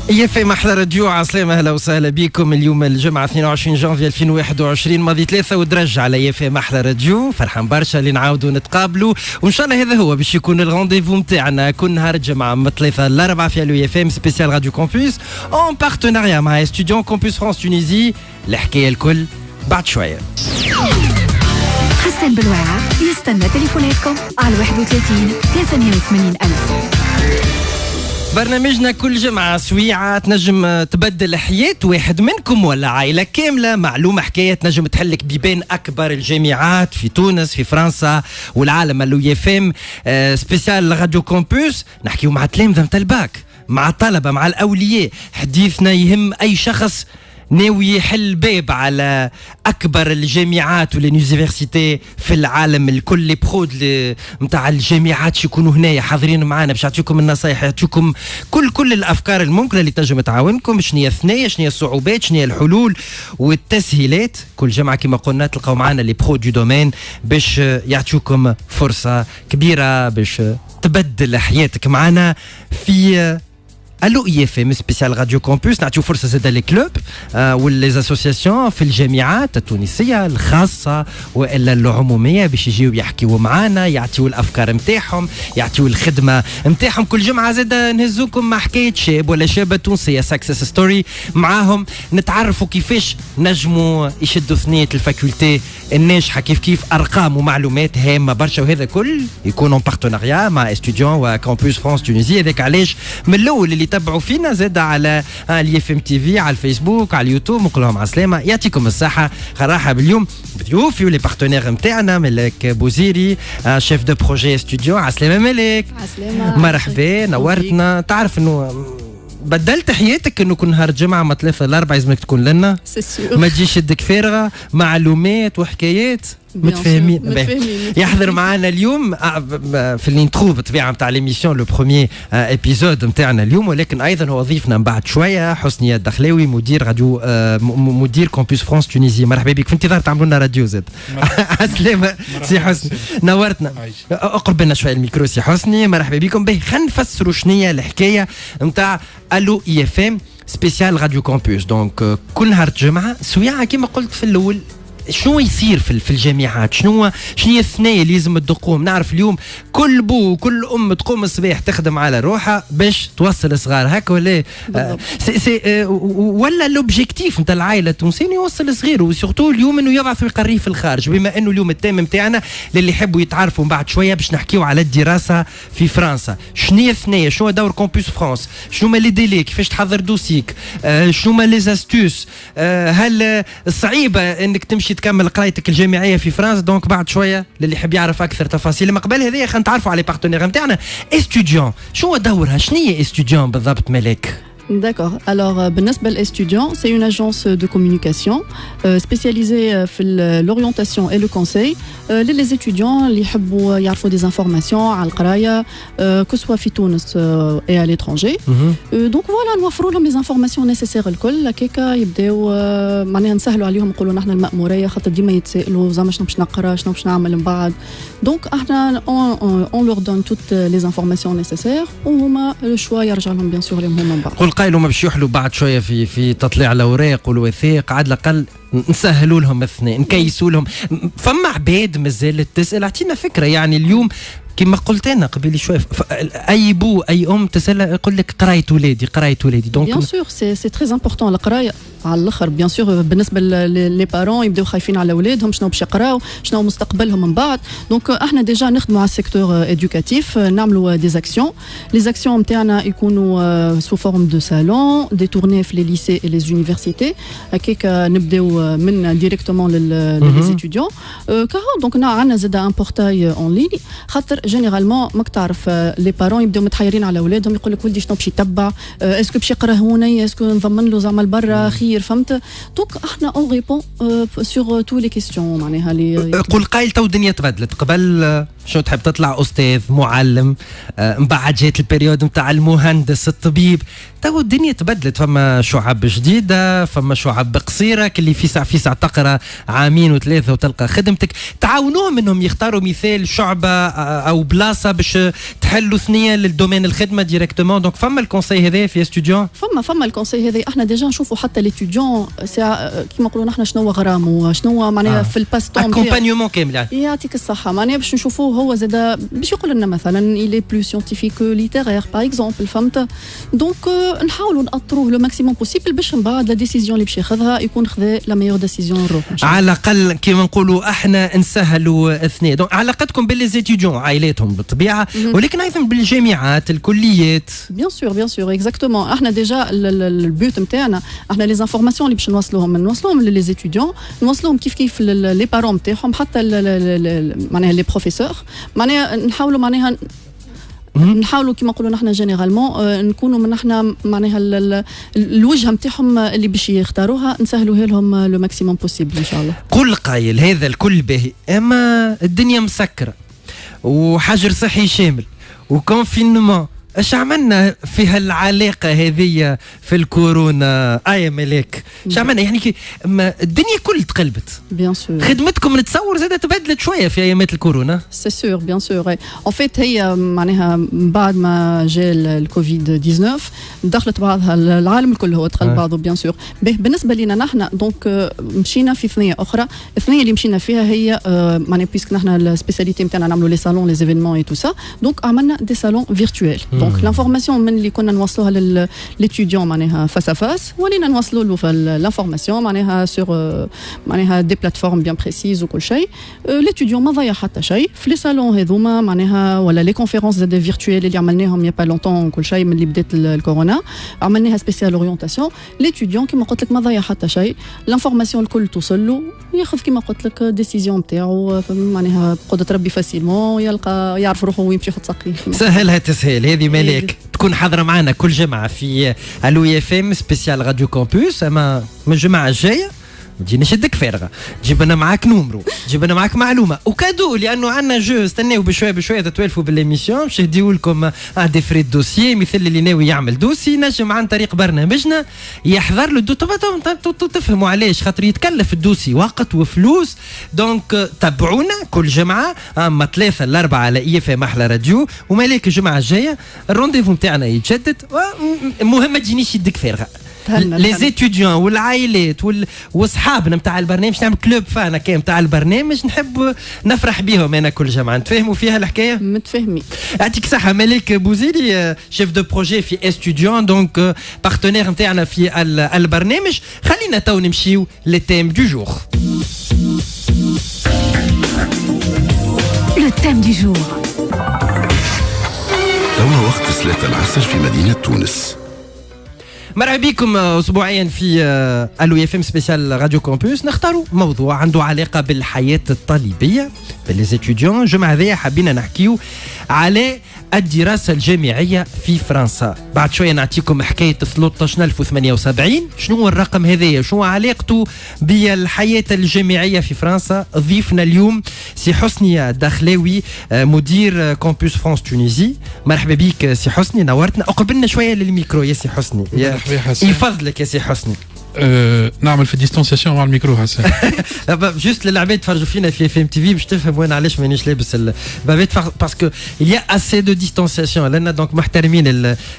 في محضر راديو عسلامة، اهلا وسهلا بكم. اليوم الجمعة 22 جانفي 2021 ماضي 3 ودرج على في محضر راديو. فرحان برشا اللي نعاودوا نتقابلوا، وان شاء الله هذا هو باش يكون الرونديفو نتاعنا كل نهار الجمعة من 3 ل 4 في اليو اف ام سبيسيال راديو كومبوس اون بارتناريا مع استوديون كومبوس فرانس تونيزي. الحكاية الكل بعد شوية. حسن بالواعة يستنى تليفوناتكم على 31 380 ألف. برنامجنا كل جمعة سويعة تنجم تبدل حياة واحد منكم ولا عائلة كاملة. معلومة حكاية تنجم تحلك بيبان أكبر الجامعات في تونس في فرنسا والعالم. اللو يفهم سبيسيال راديو كومبوس نحكيو مع تلامذة متاع الباك، مع الطلبة، مع الأولياء. حديثنا يهم أي شخص ناوي يحل باب على اكبر الجامعات واليونيفرسيتي في العالم الكل. لي برود نتاع الجامعات يكونوا هنايا حاضرين معنا باش يعطيكم النصائح، يعطيكم كل الافكار الممكنه اللي تنجم تعاونكم. شنو هي الثنايا، شنو هي الصعوبات، شنو هي الحلول والتسهيلات. كل جمعه كما قلنا تلقاو معنا لي برود دو دومين باش يعطيكم فرصه كبيره باش تبدل حياتك معنا في الو اي اف ام سبيسيال راديو كومبوس. نعطيو فرصه زاده لي كلوب ولي اسوسياسيون في الجامعات التونسيه الخاصه والا العموميه باش يجيو يحكيو معنا، يعطيو الافكار نتاعهم، يعطيو الخدمه نتاعهم. كل جمعه زاده نهزوكم مع حكايه شاب ولا شابه تونسيه سكسس ستوري معاهم، نتعرفوا كيفاش نجموا يشدوا ثنيه الفاكولتي الناجحه، كيف ارقام ومعلومات هامه برشا. وهذا كل يكون اون بارتناريا مع استوديون وكامبوس فرانس تونيزي. هذاك علاش من الاول اللي تابعوا فينا زاد على اليو اف ام تي في، على الفيسبوك، على اليوتيوب، نقول لهم عسلامه، يعطيكم الصحه. رحب اليوم بضيوفي ولي بارتنير نتاعنا ملك بوزيري شيف دو بروجي استوديو. عسلامه ملك. عسلامه، مرحبا، نورتنا. تعرف انه بدلت حياتك انه كل نهار الجمعه ما 3 ل 4 لازمك تكون لنا، ما تجيش يدك فارغه، معلومات وحكايات. متفاهمين. يحضر معنا اليوم في الانترو بالطبيعه نتاع ليميسيون لو بروميير ابيزود نتاعنا اليوم، ولكن ايضا هو ضيفنا من بعد شويه حسني الدخلاوي مدير راديو مدير كومبوس فرانس تونيزي. مرحبا بك. في انتظار تعملوا لنا راديو زاد. عسلامه سي حسني، نورتنا. اقرب لنا شويه الميكرو سي حسني. مرحبا بكم. باهي خلينا نفسروا شنو هي الحكايه نتاع الو اي اف ام سبيسيال راديو كومبوس. دونك كل نهار الجمعه سويعه كما قلت في الاول. شنو يصير في الجامعات؟ شنو هي الثنايا اللي لازم تقوم؟ نعرف اليوم كل بو وكل ام تقوم الصباح تخدم على روحها باش توصل صغار هكا ولا ولا لوبجيكتيف نتاع العائله التونسيه يوصل صغير، وسورتو اليوم انه يبعث ويقريه في الخارج. بما انه اليوم التيم نتاعنا اللي يحبوا يتعرفوا بعد شويه باش نحكيو على الدراسه في فرنسا. شنو هي الثنايا؟ شنو دور كومبوس فرانس؟ شنو ما لي ديلي؟ كيفاش تحضر دوسيك؟ شنو ما لي زاستوس؟ هل صعيبه انك تمشي تكمل قرايتك الجامعيه في فرنسا؟ دونك بعد شويه للي يحب يعرف اكثر تفاصيل ما قبل هذه خلينا نتعرفوا على بارتنير نتاعنا. استوديون شنو دورها؟ شنو هي استوديون بالضبط ملك؟ D'accord. Alors, بالنسبة للإستوديون, c'est une agence de communication spécialisée في l'orientation et le conseil les étudiants اللي يحبوا يعرفوا des informations على القراية que soit في تونس et à l'étranger. Donc voilà, نوفروا لهم les informations nécessaires الكل هكاكا يبداو معناها نسهلوا عليهم، نقولوا نحن المأمورية خاطر ديما يتسائلوا زعما شنو باش نقرا شنو باش نعمل من بعد. Donc احنا on leur donne toutes les informations nécessaires وهما الشوا يرجع لهم bien sûr لهم هما من بعد. قايلوا ما باش يحلوا بعد شويه في تطليع الاوراق والوثائق، على الاقل نسهلوا لهم الاثنين، نكيسوا لهم. فما عباد مازالت تسال. اعطينا فكره يعني اليوم كما قلت انا قبل شويه اي بو اي ام تسال يقول لك قرايه ولادي دونك بيان سور سي تري امبورطون القرايه على الاخر. بيان سور بالنسبه لي بارون يبداو خايفين على اولادهم شنو باش يقراو شنو مستقبلهم من بعد. دونك احنا ديجا نخدموا على السيكتور ادوكاتيف، نعملوا دي زاكسيون. لي زاكسيون نتاعنا يكونوا سو فورم دو سالون دي تورني في لي ليسي اي لي زونيفرسيتي هكاك نبداو من ديريكتومون لي ستوديون كاهو. دونك عندنا زاد ان بورتاي اون ليني خاطر جينيرالمون ماك تعرف لي بارون يبداو متحيرين على اولادهم، يقول لك ولدي شنو باش يتبع، اسكو باش يقرا هوني، اسكو نضمن له زعما برا خير، فهمت؟ دونك احنا اون ريبون سور تو لي كيستيون معناها اللي قول قايل تو الدنيا تبدلت. قبل شو تحب تطلع أستاذ معلم، من بعد جات البريود نتاع المهندس الطبيب. تو الدنيا تبدلت، فما شعب جديدة، فما شعب قصيرة اللي في ساعة تقرأ عامين وثلاثة وتلقى خدمتك. تعاونوهم انهم يختاروا مثال شعبة او بلاصة باش تحلوا ثنية للدومين الخدمة ديريكتومون. دونك فما الكونسي هذا في استوديون، فما الكونسي هذا. احنا ديجا نشوفوا حتى ليتيديون كيما نقولوا نحن شنو غرامو، شنو معناها في الباس طون اكومبانيومون كامل يعني. يعطيك الصحة، معناها باش نشوفوه هو زاد باش يقول لنا مثلا il est plus scientifique que littéraire par exemple، فهمت؟ دونك نحاولوا نأطروه لو ماكسيموم بوسيبل باش من بعد لا ديسيزيون اللي باش ياخذها يكون خذا لا ميور ديسيزيون نروح ان شاء الله. على الاقل كيما نقولوا احنا نسهلوا اثنين. دونك علاقتكم بالليزيتيديون عائلاتهم بالطبيعه، ولكن ايضا بالجامعات الكليات. بيان سور اكزاكتومون. احنا ديجا البيوت نتاعنا احنا لي زانفورماسيون اللي باش نوصلوهم لليزيتيديون، نوصلوهم كيف لي بارون نتاعهم، حتى معناها لي بروفيسور، معناها نحاولوا كما نقولوا نحن جينيرالمون نكونوا من نحن معناها الوجهه نتاعهم اللي باش يختاروها نسهلوها لهم لو ماكسيموم بوسيبل ان شاء الله. كل قايل هذا الكل باهي، اما الدنيا مسكره وحجر صحي شامل وكونفينمون، اش عملنا في هالعلاقه هذه في الكورونا؟ ملاك اش عملنا يعني الدنيا كل تقلبت. بيان سور خدمتكم نتصور زادت تبدلت شويه في ايامات الكورونا. سي سور بيان سور. ان فيت هي معناها بعد ما جاء الكوفيد 19 دخلت بعضها العالم الكل هو دخل بعضه بيان سور. بالنسبه لنا نحن دونك مشينا في ثنيه اخرى. الثنيه اللي مشينا فيها هي معناها بيسك نحن السبيساليتي نتاعنا نعملوا لي صالون لي زيفينمون اي تو سا، دونك عملنا دي صالون فيرتويل. دونك لانفورماسيون من اللي كنا نوصلوها للإتيديون معناها فاس ا فاس، ولينا نوصلوا له لانفورماسيون معناها سور معناها دي بلاتفورم بيان بريسيز وكل شيء. الإتيديون ما ضيع حتى شيء في لي صالون هذوما معناها، ولا لي كونفيرونس زاد فيرتويل اللي عملناهم يا با لونتون وكل شيء من اللي بدات الكورونا، عملناها سبيسيال اورينتاسيون. الإتيديون كما قلت لك ما ضيع حتى شيء، لانفورماسيون الكل توصل له وياخذ كما قلت لك ديسيزيون نتاعو معناها بقدره ربي فاسيلمون، يلقى يعرف روحه وين يمشي يحط ساقيه. سهلها تسهيل هذه ملاك. تكون حاضره معنا كل جمعه في الو اف ام سبيسيال راديو كامبوس، اما من الجمعه الجايه ما تجينيش يدك فارغه، جيب لنا معاك نومرو، جيب لنا معاك معلومه وكادو، لانه عندنا جو استناو بشويه تتوالفوا بالاميسيون باش نديو لكم دي فري دوسيي، مثل اللي ناوي يعمل دوسي نجم عن طريق برنامجنا يحضر له تفهموا علاش، خاطر يتكلف الدوسي وقت وفلوس. دونك تابعونا كل جمعه اما 3 ل 4 على اي اف ام احلى راديو. ومالك الجمعه الجايه الرونديفو نتاعنا يتجدد، المهم ما تجينيش يدك فارغه. لي زيتيديون والعائلات واصحابنا نتاع البرنامج، نعمل كلوب فانا كان نتاع البرنامج نحب نفرح بهم انا كل جمعه. نتفاهموا فيها الحكايه؟ متفاهمين. يعطيك الصحه. مالك بوزيلي شيف دو بروجي في استوديون، دونك بارتنير نتاعنا في البرنامج. خلينا تو نمشيو للتيم دو جور. لو تيم دو جور. توا وقت صلاة العصر في مدينة تونس. مرحبا بكم اسبوعيا في الو اف ام سبيسيال راديو كامبوس. نختاروا موضوع عنده علاقه بالحياه الطالبيه بالليزيتيديون. الجمعه هذه حبينا نحكيو على الدراسه الجامعيه في فرنسا. بعد شويه نعطيكم حكايه 13078 شنو هو الرقم هذايا، شنو علاقته بالحياه الجامعيه في فرنسا. ضيفنا اليوم سي حسني دخلاوي مدير كامبوس فرانس تونيزي. مرحبا بك سي حسني، نورتنا. اقبلنا شويه للميكرو يا سي حسني. يفضلك يا سي حسني. نعمل في ديستانسياسيون مع الميكرو حسن. جوست للعباد تفرجوا فينا في اف ام تي في باش تفهم وين علاش مانيش لابس البابات، باسكو il y a assez de distanciation لنا، دونك محترمين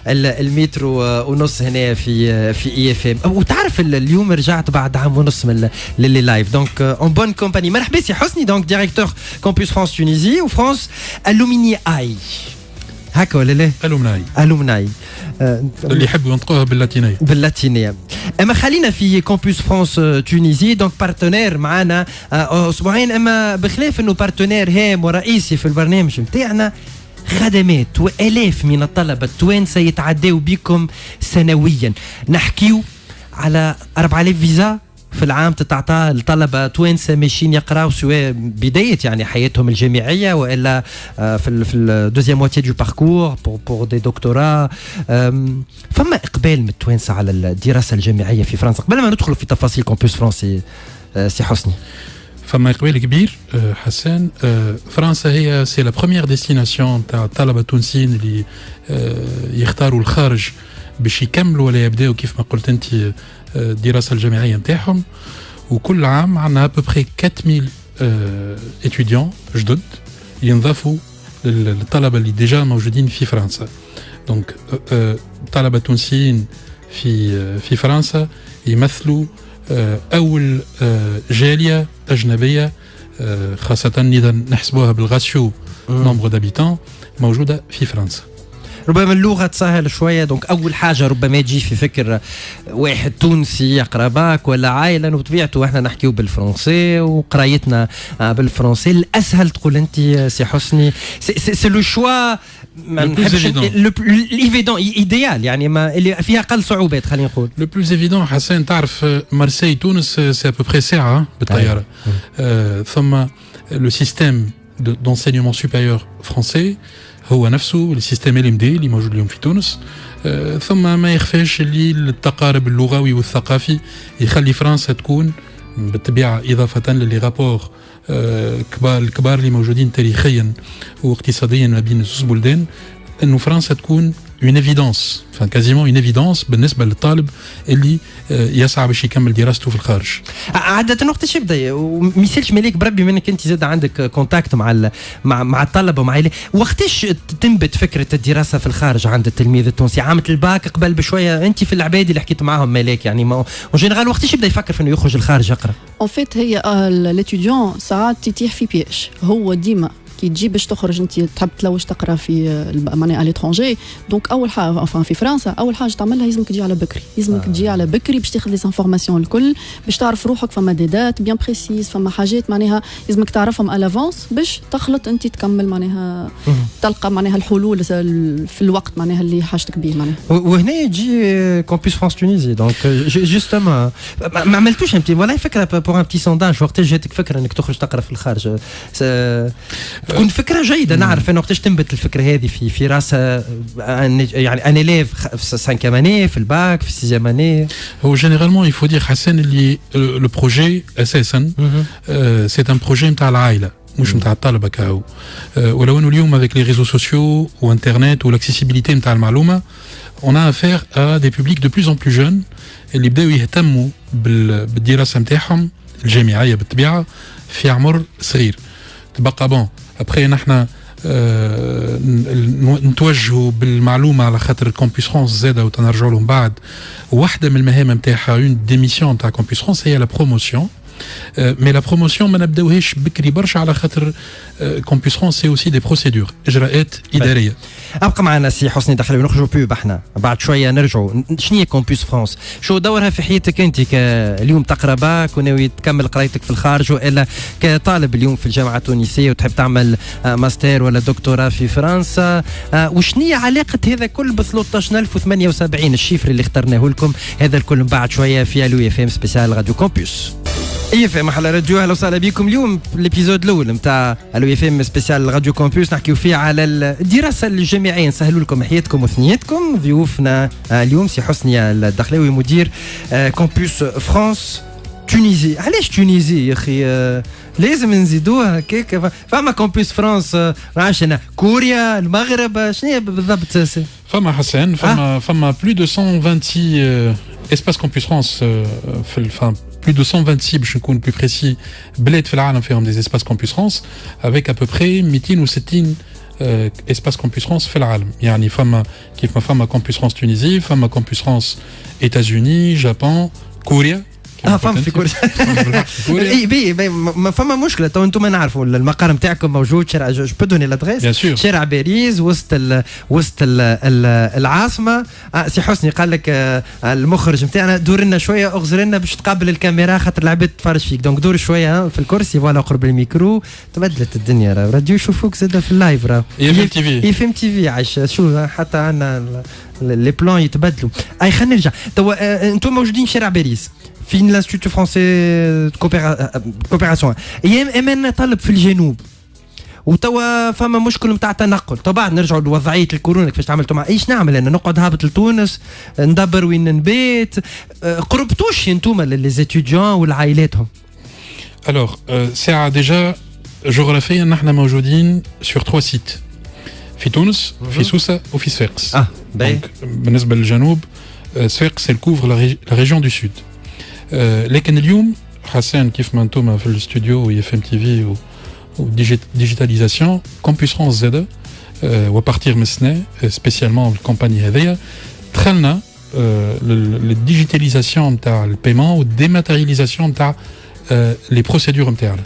المترو ونص هنا في اي اف ام. وتعرف اليوم رجعت بعد عام ونص من للي لايف، دونك اون بون كومباني. مرحبا سي حسني، دونك ديريكتور كامبوس فرانس تونيزي وفرانس الومني اي، هكا ولا لا؟ الومناي اللي يحبوا ينطقوها باللاتينيه. اما خلينا في كامبوس فرانس تونيزي، دونك بارتنير معنا اسبوعين، اما بخلاف انه بارتنير هام ورئيسي في البرنامج نتاعنا، خدمات والاف من الطلبه التوانسه يتعداو بكم سنويا. نحكيو على 4000 فيزا في العام تتعطى الطلبه توانسه ماشيين يقراو، سواء بدايه يعني حياتهم الجامعيه والا في الدوزيام موتي دو باركور بور دي دكتوراه. فما اقبال من التوانسه على الدراسه الجامعيه في فرنسا. قبل ما ندخل في تفاصيل كامبوس فرنسي سي حسني، فما إقبال كبير حسان. فرنسا هي سي لا بروميير ديستيناسيون تاع الطلبة التونسيين اللي يختاروا الخارج باش يكملوا ولا يبداوا كيف ما قلت أنت الدراسة الجامعية نتاعهم. وكل عام عندنا أبوبخي 4000 étudiants جدد ينضافوا للطلبة اللي ديجا موجودين في فرنسا. دونك الطلبة التونسيين في فرنسا يمثلوا أول جالية أجنبية خاصة إذا نحسبوها بالغاسيو نومبر دابيتان موجودة في فرنسا. ربما اللغة تسهل شوية. دونك أول حاجة ربما يجي في فكر واحد تونسي يقرأ باك ولا عائلة وطبيعته احنا نحكيو بالفرنسي وقرايتنا بالفرنسي الأسهل تقول أنت سي حسني سي لو شوا l'évident idéal يعني ما اللي فيها أقل صعوبات خلينا نقول. لو بلوز ايفيدون حسين تعرف مارسي تونس سي ابوبري ساعة بالطيارة. ثم لو سيستيم d'enseignement supérieur français هو نفسه السيستم LMD اللي موجود اليوم في تونس. ثم ما يخفاش اللي التقارب اللغوي والثقافي يخلي فرنسا تكون بالطبيعة إضافة للي رابور الكبار اللي موجودين تاريخيا واقتصاديا ما بين زوج بلدان انه فرنسا تكون une évidence enfin quasiment une évidence بالنسبه للطالب اللي يسعى باش يكمل دراسته في الخارج. عادة وقتاش يبدا وميسالش مالك بربي منك انت زاد عندك كونتاكت مع الطلبه ومع وقتاش تنبت فكره الدراسه في الخارج عند التلميذ التونسي؟ عامه الباك قبل بشويه انت في العبادي اللي حكيت معاهم مالك يعني ما جينيرال وقتاش يبدا يفكر في انه يخرج الخارج يقرا؟ اون فيت هي ليتيديون ساعات تتيح في بيش هو ديما كي تجي باش تخرج انت تحب تلوج تقرا في معناها على ليترونجي. دونك اول حاجه في فرنسا اول حاجه تعملها لازمك تجي على بكري تجي على بكري باش تاخذ لي انفورماسيون الكل باش تعرف روحك. فما دي دات بيان بريسيز فما حاجات معناها لازمك تعرفهم على لافونس باش تخلط انت تكمل معناها تلقى معناها الحلول في الوقت معناها اللي حاجتك به معناها. وهنا يجي كومبوس فرانس تونيزي دونك جوستومون ما عملتوش انت ولا فكره بور ان بتي سونداج وقتاش جاتك فكره انك تخرج تقرا في الخارج؟ تكون فكرة جيدة. نعرف أنه وقتاش تنبت الفكرة هذه في راسها يعني أن إليف في 5 année في الباك في 6 année. هو جينيرالمون يفو دير حسن اللي لو بروجي أساسا سي ان بروجي نتاع العائلة مش نتاع الطلبة كاو. ولو أنه اليوم avec les réseaux sociaux وانترنت والاكسيسيبيليتي نتاع المعلومة on a affaire à des publics de plus en plus jeunes اللي بداوا يهتموا بالدراسة نتاعهم الجامعية بالطبيعة في عمر صغير. تبقى بون ابخي نحن نتوجهوا بالمعلومه على خاطر كومبوس فرانس زاده وتنرجعوا لهم بعد. واحده من المهام نتاعها اون دي ميسيون نتاع كومبوس فرانس هي لا بروموسيون. مي لا بروموسيون ما نبداوهاش بكري برشا على خاطر كومبوس فرانس سي اوسي دي بروسيدور اجراءات اداريه. ابقى معنا سي حسني دخلوي نخرجوا بيب احنا بعد شويه نرجعوا. شنو هي كومبوس فرانس؟ شو دورها في حياتك انت اليوم تقرا باك وناوي تكمل قرايتك في الخارج والا كطالب اليوم في الجامعه التونسيه وتحب تعمل ماستر ولا دكتوراه في فرنسا؟ وشنو هي علاقه هذا كل ب 13078 الشيفر اللي اخترناه لكم؟ هذا الكل من بعد شويه في الو اف ام سبيسيال راديو كومبوس. اي اف ام على راديو. اهلا وسهلا بكم. اليوم الابيزود الاول نتاع الو اف ام سبيسيال راديو كومبوس نحكيو فيه على الدراسه الجامعيه نسهلوا لكم حياتكم وثنيتكم. ضيوفنا اليوم سي حسني الدخلاوي مدير كومبوس فرانس تونيزي. علاش تونيزي يا اخي؟ لازم نزيدوها هكاك. فما كومبوس فرانس معاش انا كوريا المغرب شنو هي بالضبط؟ فما حسن فما بلو دو 126 اسباس كومبوس فرانس في الفام plus de 126 باش نكون plus précis بلاد في العالم فيهم des espaces campus France avec à peu près 260 espaces campus France في العالم. يعني فما كيف ما فما campus France تونيزي فما campus France États-Unis Japon كوريا. فما في كوريا. اي ما فما مشكله. تو انتم نعرفوا المقر نتاعكم موجود شارع جو بدوني لادريس شارع باريس وسط العاصمه. سي حسني قال لك المخرج نتاعنا دور لنا شويه اغزر لنا باش تقابل الكاميرا خاطر العباد تتفرج فيك. دونك دور شويه في الكرسي فوالا قرب الميكرو. تبدلت الدنيا راه راديو يشوفوك زاد في اللايف راه اف ام تي في عايش شو حتى عندنا لي بلان يتبدلوا. اي خلينا نرجع. تو انتم موجودين شارع باريس في الانستيتو فرونسي كوبيراسيون. ايام طالب في الجنوب وتوا فما مشكل نتاع تنقل. طبعا نرجعوا لوضعيه الكورونا كيفاش تعملتوا مع ايش نعمل انا نقعد هابط لتونس ندبر وين نبيت. قربتوش انتوما لي زيتيديون والعائلاتهم؟ Alors, ساعة déjà جغرافيا نحن موجودين sur 3 sites. في تونس في سوسة وفي صفاقس. Donc بالنسبة للجنوب صفاقس elle couvre la région du sud. لكن اليوم حسان كيف ما انتم في الاستوديو و FM TV و digitalisation Campus France زاد وبارتير من السنة spécialement الكومباني هذيا دخلنا الديجيتاليزاسيون نتاع البيمون والديماتيرياليزاسيون نتاع لي بروسيدور نتاعنا.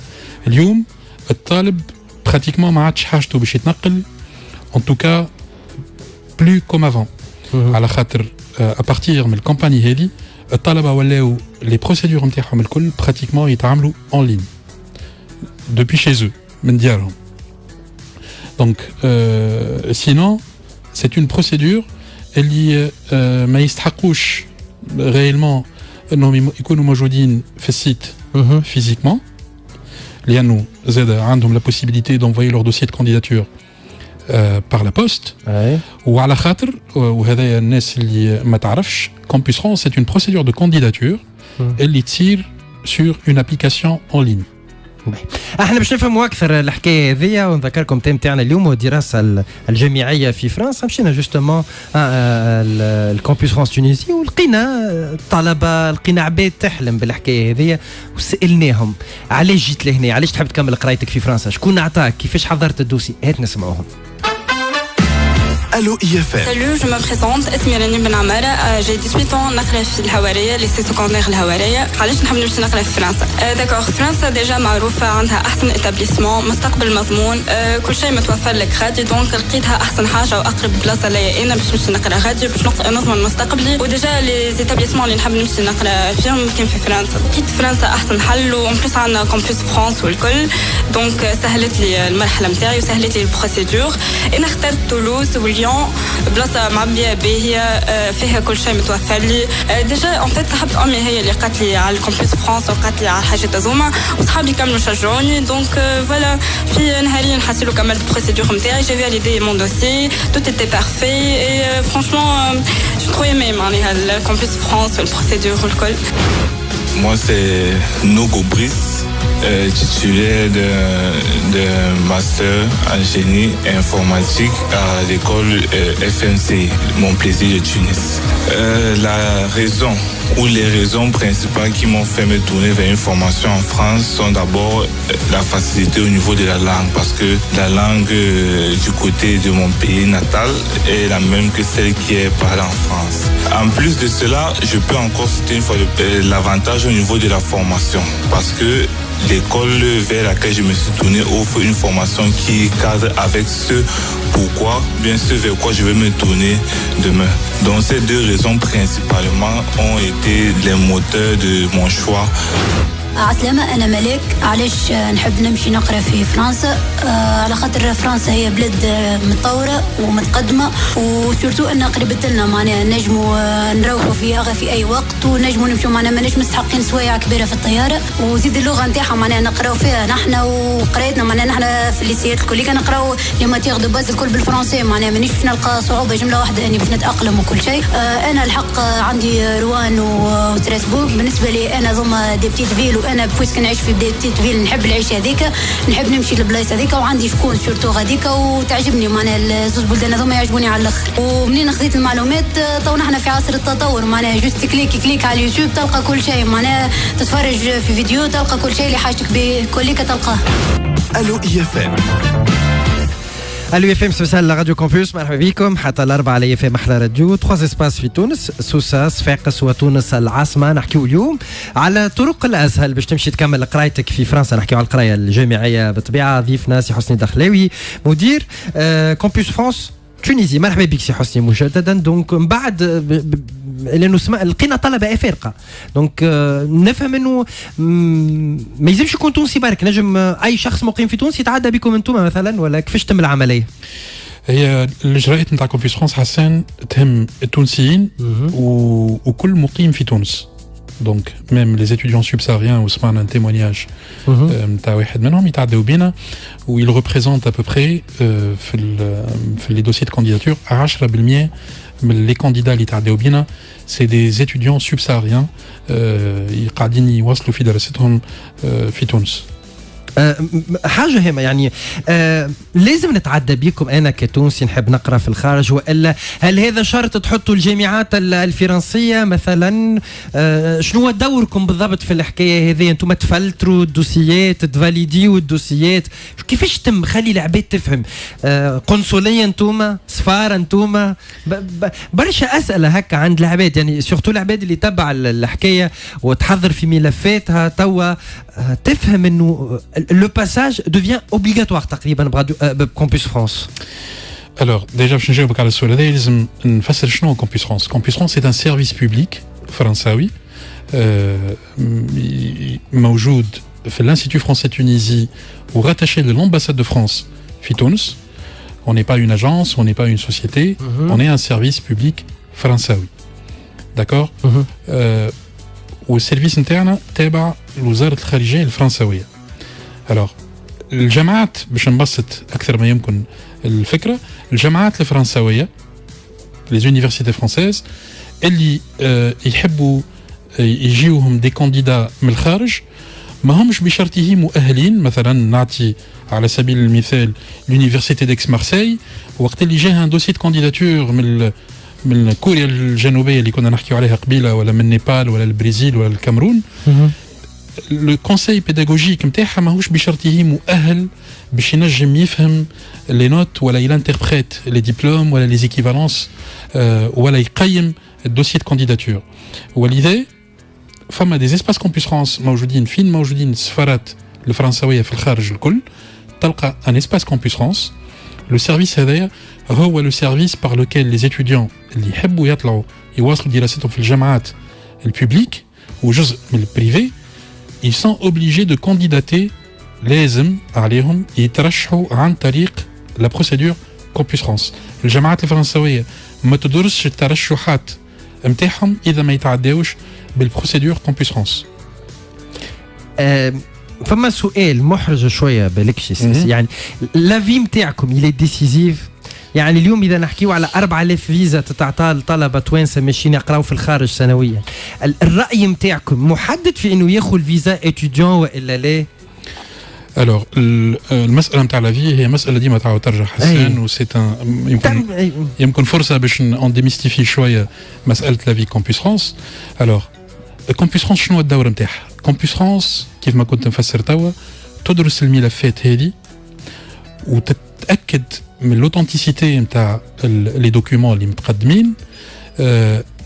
اليوم الطالب براتيكمون ما عادش حاجته باش يتنقل en tout cas plus comme avant. على خاطر à partir من الكومباني هذه الطلبة ولاو لي بروسيدور نتاعهم الكل براتيكمون يتعاملوا en ligne depuis chez eux من ديارهم. Donc sinon c'est une procédure اللي ما يستحقوش réellement انهم يكونوا موجودين في السيت physiquement لانه زاد عندهم la possibilité d'envoyer leur dossier de candidature par la poste. وعلى خاطر وهذا الناس اللي ما تعرفش Campus France c'est une procédure de candidature اللي تصير sur une application en ligne. احنا باش نفهموا اكثر الحكايه هذيا ونذكركم تيم تاعنا اليوم والدراسه الجامعيه في فرنسا. مشينا جوستومون الكامبوس فرانس تونيزي ولقينا الطلبه لقينا عباد تحلم بالحكايه هذيا وسالناهم علاش جيت لهنا علاش تحب تكمل قرايتك في فرنسا شكون عطاك كيفاش حضرت الدوسي هات نسمعوهم. Allô IFM. Salut, je me présente, اسمي راني بن عمارة, j'ai 18 ans, نقرا في الهوارية, lycée secondaire الهوارية. علاش نحب نمشي نقرا في فرنسا؟ داكوغ, فرنسا ديجا معروفة عندها أحسن إتابليسمون, مستقبل مضمون, كل شيء متوفر لك غادي, دونك لقيتها أحسن حاجة وأقرب بلاصة ليا أنا باش نمشي نقرا غادي باش نضمن مستقبلي, وديجا لي إتابليسمون اللي نحب نمشي نقرا فيهم كاين في فرنسا. لقيت فرنسا أحسن حل, وإن بليس عندنا كامبوس فرانس والكل, دونك سهلت لي المرحلة نتاعي وسهلت لي البروسيدور. أنا اخترت تولوز وليون, بلاصة معبية باهية فيها كل شيء متوفر لي. ديجا ان فيت صاحبت امي هي اللي قالت لي على الكامبوس فرانس وقالت لي على الحاجات هذوما, وصحابي كاملوا شجعوني, دونك فوالا في نهارين حسيلو كملت البروسيدور نتاعي, جي فاليدي مون دوسي, توت ايتي بارفي, اي فرانشمون جو ترو ايمي معناها الكامبوس فرانس والبروسيدور والكل. Moi c'est Nogo Brice, titulaire de master en génie informatique à l'école FMC, mon plaisir de Tunis. La raison ou les raisons principales qui m'ont fait me tourner vers une formation en France sont d'abord la facilité au niveau de la langue, parce que la langue du côté de mon pays natal est la même que celle qui est parlée en France. En plus de cela, je peux encore citer une fois l'avantage au niveau de la formation, parce que l'école vers laquelle je me suis tourné offre une formation qui cadre avec ce pourquoi, bien sûr, vers quoi je vais me tourner demain. Donc ces deux raisons principalement ont été les moteurs de mon choix. عسلامة, أنا ملك. علاش نحب نمشي نقرأ في فرنسا؟ على خاطر فرنسا هي بلاد متطورة ومتقدمة, وسورتو أنها قريبت لنا, معناها نجموا نروحوا فيها في أي وقت, ونجموا نمشوا معناها ماناش مستحقين سوايع كبيرة في الطيارة, وزيد اللغة نتاعها معناها نقراو فيها نحن, وقرايتنا معناها نحن في الليسيات الكل كان نقراو لي ماتيغ دو باز الكل بالفرنسي, معناها مانيش باش نلقى صعوبة جملة واحدة أني باش نتأقلم وكل شيء. أنا الحق عندي روان وستراسبورغ, بالنسبة لي أنا ضم دي بتيت فيل, انا بويسك نعيش في بدايه تيتفيل نحب العيش هذيك, نحب نمشي للبلايص هذيك, وعندي شكون سورتو غاديك وتعجبني, معناها الزوج بلدان هذوما يعجبوني على الاخر. ومنين خذيت المعلومات تو نحن في عصر التطور, معناها جوست كليك على اليوتيوب تلقى كل شيء, معناها تتفرج في فيديو تلقى كل شيء اللي حاجتك به كليك تلقاه. Allô IFM. الو اف ام سبيسال لا راديو كامبوس, مرحبا بكم حتى الاربعاء على اف ام احلى راديو. 3 اسباس في تونس, سوسه, صفاقس وتونس العاصمه. نحكيو اليوم على الطرق الاسهل باش تمشي تكمل قرايتك في فرنسا. نحكيو على القرايه الجامعيه بالطبيعه. ضيفنا سي حسني دخلاوي مدير كامبوس فرانس تونيزي. مرحبا بك سي حسني مجددا. دونك من بعد لانه لقينا طلبه افارقه, دونك نفهم انه ما يلزمش يكون تونسي برك, نجم اي شخص مقيم في تونس يتعدى بكم انتم مثلا, ولا كيفاش تم العمليه؟ هي الاجراءات نتاع كامبوس فرانس حسان تهم التونسيين وكل مقيم في تونس. donc même les étudiants subsahariens وسمعنا un témoignage نتاع واحد منهم يتعداو بينا où il représente à peu près في les dossiers de candidature 10% من les candidats اللي يتعداو بينا c'est des étudiants subsahariens قاعدين يواصلوا في دراستهم في تونس. حاجة هما يعني لازم نتعدى بيكم أنا كتونسي نحب نقرأ في الخارج وإلا هل هذا شرط تحطوا الجامعات الفرنسية مثلا شنو هو دوركم بالضبط في الحكاية هذه أنتم تفلتروا الدوسيات تفاليديوا الدوسيات كيفاش تم خلي العباد تفهم قنصلية أنتم سفارة أنتم برشا أسئلة هكا عند العباد يعني سورتو العباد اللي تبع الحكاية وتحضر في ملفاتها توا تفهم أنه le passage devient obligatoire تقريبا بكامبوس فرانس. Alors déjà باش نجاوبك على السؤال هذا لازم نفسر شنو كامبوس فرانس. كامبوس فرانس c'est un service public فرنساوي موجود في l'Institut français de Tunisie ou rattaché de l'ambassade de France في تونس. On n'est pas une agence, on n'est pas une société, on est un service public فرنساوي. D'accord والسيرفيس نتاعنا تابع لوزارة الخارجية الفرنساوية. Alors الجامعات باش نبسط أكثر ما يمكن الفكرة الجامعات الفرنساوية les universités françaises اللي يحبوا يجيوهم دي كانديدا من الخارج ما همش بشرطه مؤهلين مثلا نعطي على سبيل المثال l'université d'Aix-Marseille وقت اللي جاها دوسي دو كانديداتور من كوريا الجنوبية اللي كنا نحكيو عليها قبيلة ولا من نيبال ولا البرازيل ولا الكاميرون لو كونساي بيداغوجيك نتاعها ماهوش بشرطه مؤهل باش ينجم يفهم لي نوت ولا يلانتربريت لي ديبلوم ولا لي زيكيفالونس ولا يقيم الدوسي دو كانديداتور ولذا فما دي اسباس كامبوس فرانس موجودين السفارات الفرنساويه في الخارج الكل تلقى ان اسباس كامبوس فرانس لو سيرفيس هذايا هو لو سيرفيس بار لوكيل لي ستوديون اللي يحبوا يطلعوا يواصلوا دراستهم في الجامعات الببليك وجزء من البريفي ils sont obligés de candidater لازم عليهم يترشحوا عن طريق لا بروسيدور كامبوس فرانس. الجامعات الفرنساويه ما تدرسش الترشحات نتاعهم اذا ما يتعداوش بالبروسيدور كامبوس فرانس. فما سؤال محرج شويه بالكش يعني لافي نتاعكم يلي ديسيزيف يعني اليوم اذا نحكيو على 4000 فيزا تتعطى لطلبه توانسه ماشيين يقراو في الخارج سنويا الراي نتاعكم محدد في انه ياخذ فيزا اتيديون والا لا؟ Alors المسألة نتاع لافي هي مسألة ديما تعاود ترجع حسان وسيت يمكن فرصة باش نديميستيفي شوية مسألة لافي كامبوس فرانس. Alors كامبوس فرانس شنو الدور نتاعها؟ كامبوس فرانس كيف ما كنت نفسر توا تدرس الملفات هذه وتتأكد من لوثنتيسيتي نتاع لي دوكيومون اللي متقدمين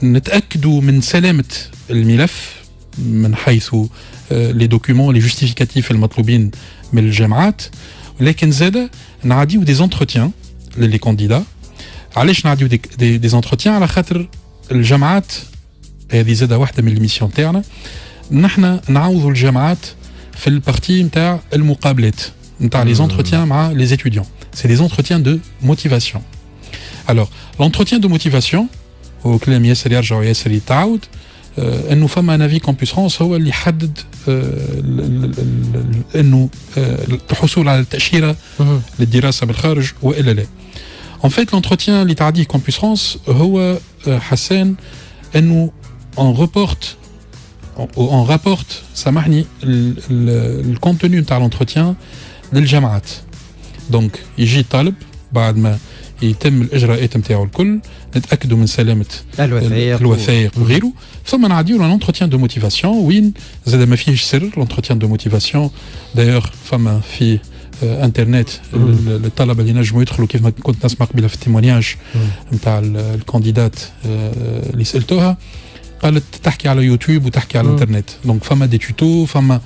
نتأكدوا من سلامة الملف من حيث لي دوكيومون لي جوستيفيكاتيف المطلوبين من الجامعات ولكن زاده نعديو دي زونتروتيان للي كانديدا. علاش نعديو دي زونتروتيان؟ على خاطر الجامعات هذه زاده واحده من الميسيون تاعنا نحن نعوضوا الجامعات في البارتي نتاع المقابلات نتاع لي زونتروتيان مع لي ستوديون. C'est des entretiens de motivation. Alors, l'entretien de motivation, au كلام ياسر يرجع وياسر يتعاود انه فما نافي كامبوس فرانس هو اللي يحدد انه الحصول على التاشيره للدراسه بالخارج والا لا. En fait, l'entretien اللي تعديه كامبوس فرانس هو حسان انه on rapporte سامحني الكونتوني نتاع l'entretien للجامعات. دونك يجي الطالب بعد ما يتم الاجراءات نتاعو الكل نتاكدوا من سلامه الوثائق وغيره ثم نعديو لونتروتيان دو موتيفاسيون وين زاد ما فيهش سر. لونتروتيان دو موتيفاسيون دايوغ فما في انترنت الطلبه اللي نجموا يدخلوا كيف ما كنت نسمع قبيله في التيمونياج نتاع الكانديدات اللي سالتوها قالت تحكي على يوتيوب وتحكي على الانترنت. دونك فما دي توتو فما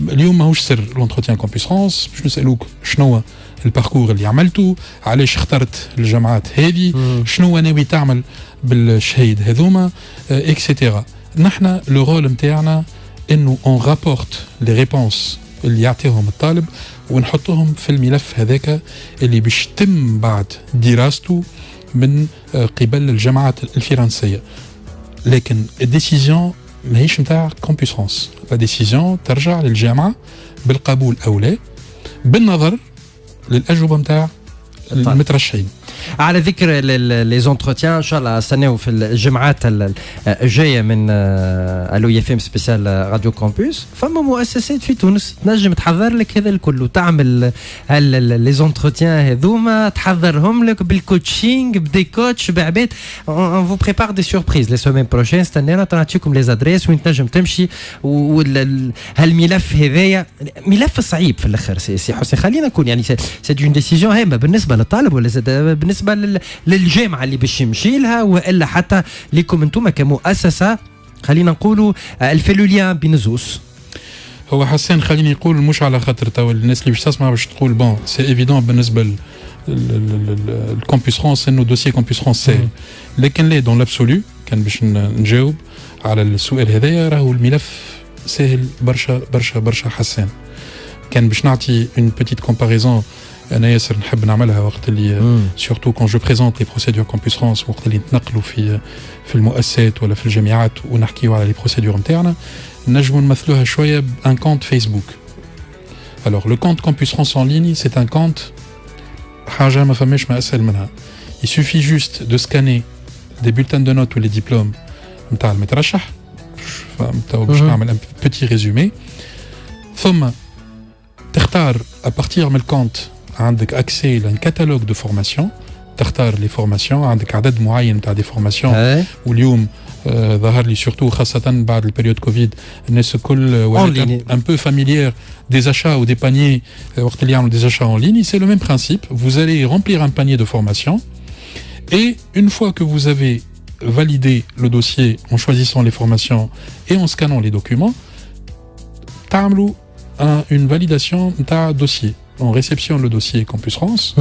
اليوم ماهوش سر لونتروتيان كامبوس فرانس باش نسالوك شنو الباركور اللي عملته علاش اخترت الجامعات هذه شنو ناوي تعمل بالشهيد هذوما اكسيتيرا. نحن لو رول نتاعنا انه اون رابورت لي ريبونس اللي يعطيهم الطالب ونحطهم في الملف هذاك اللي باش تم بعد دراسته من قبل الجامعات الفرنسيه. لكن الديسيزيون ماهيش نتاع كامبوس فرانس. لا ديسيزيون ترجع للجامعه بالقبول او لا بالنظر للاجوبه نتاع المترشحين. على ذكر لي زونتروتيان ان شاء الله استناو في الجمعات الجايه من الو اف ام سبيسيال راديو كامبوس. فما مؤسسات في تونس تنجم تحضر لك هذا الكل وتعمل لي زونتروتيان هذوما تحضرهم لك بالكوتشينغ بدي كوتش بعباد. اون فو بريبار دي سوربريز لي سومين بروشين. استنانا نعطيكم لي زادريس وين تنجم تمشي. هالملف هذايا ملف صعيب في الاخر سي حسين. خلينا نكون يعني سي اون ديسيجن هامه بالنسبه للطالب ولا بالنسبه للجامعه اللي باش يمشي لها والا حتى لكم انتم كمؤسسه. خلينا نقولوا الفلوليان بنزوس. هو حسين خليني نقول مش على خاطر تو الناس اللي باش تسمع باش تقول بون سي ايفيدون بالنسبه الكامبوس فرانس انه دوسي كامبوس فرانس سهل، لكن لا دون لابسولو كان باش نجاوب على السؤال هذايا راهو الملف سهل برشا برشا برشا حسين. كان باش نعطي اون بيتيت كومباريزون انا ياسر نحب نعملها وقت اللي سورتو كون جو بريزونت لي بروسيدور كامبوس فرانس وقت اللي نتنقلوا في المؤسسات ولا في الجامعات ونحكيوا على لي بروسيدور نتاعنا نجموا نمثلوها شويه بان كونت فيسبوك. الوغ لو كونت كامبوس فرانس ان ليني سي ان كونت حاجه ما فماش ما اسهل منها. il suffit juste de scanner des bulletins de notes ou les diplômes نتاع المترشح. فهمتوا باش نعمل ان بيتي ريزومي ثم تختار ابارتير من الكونت عندك اكسي لان كاتالوج دو فورماسيون. تختار لي فورماسيون عندك عدد معين تاع دي فورماسيون واليوم ظهر لي سورتو خاصه بعد البيريود كوفيد الناس الكل ولات ان بو فاميليير des achats ou des paniers وقت اللي يعملوا des achats en ligne. C'est le même principe. Vous allez remplir un panier de formation et une fois que vous avez validé le dossier en choisissant les formations et en scannant les documents, تعملوا une validation تاع dossier. On réceptionne le dossier Campus France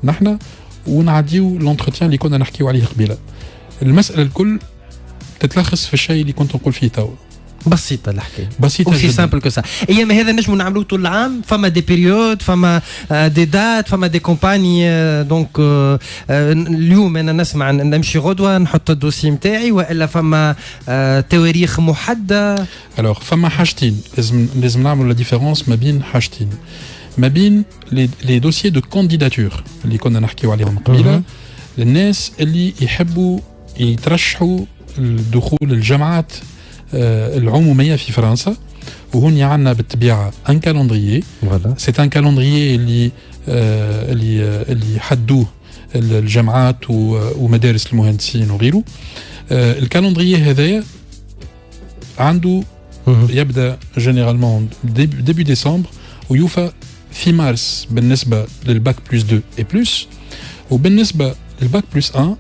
نحن ونعديو l'entretien اللي كنا نحكيو عليه قبيله. المسألة الكل تتلخص في الشيء اللي كنت نقول فيه تو. بسيطة الحكاية، بسيطة جدا سامبل كو سا. ايام هذا نجموا نعملوه طول العام. فما دي بيريود، فما دي دات، فما دي كومباني. دونك اليوم انا نسمع نمشي غدوة نحط الدوسي نتاعي والا فما تواريخ محددة. الوغ فما حاجتين لازم نعملوا لا ديفيرونس ما بين حاجتين، ما بين لي دوسيي دو كانديداتور اللي كنا نحكيو عليهم قبيله للناس اللي يحبوا يترشحوا الدخول الجامعات العموميه في فرنسا. وهون عندنا بالطبيعه ان كالندريي. سي ان كالندريي اللي حدوه الجامعات ومدارس المهندسين وغيره. الكالندريي هذايا عنده يبدا جينيرالمون ديبي ديسمبر ويوفى في مارس بالنسبه للباك بلس 2 اي بلس، وبالنسبه للباك بلس 1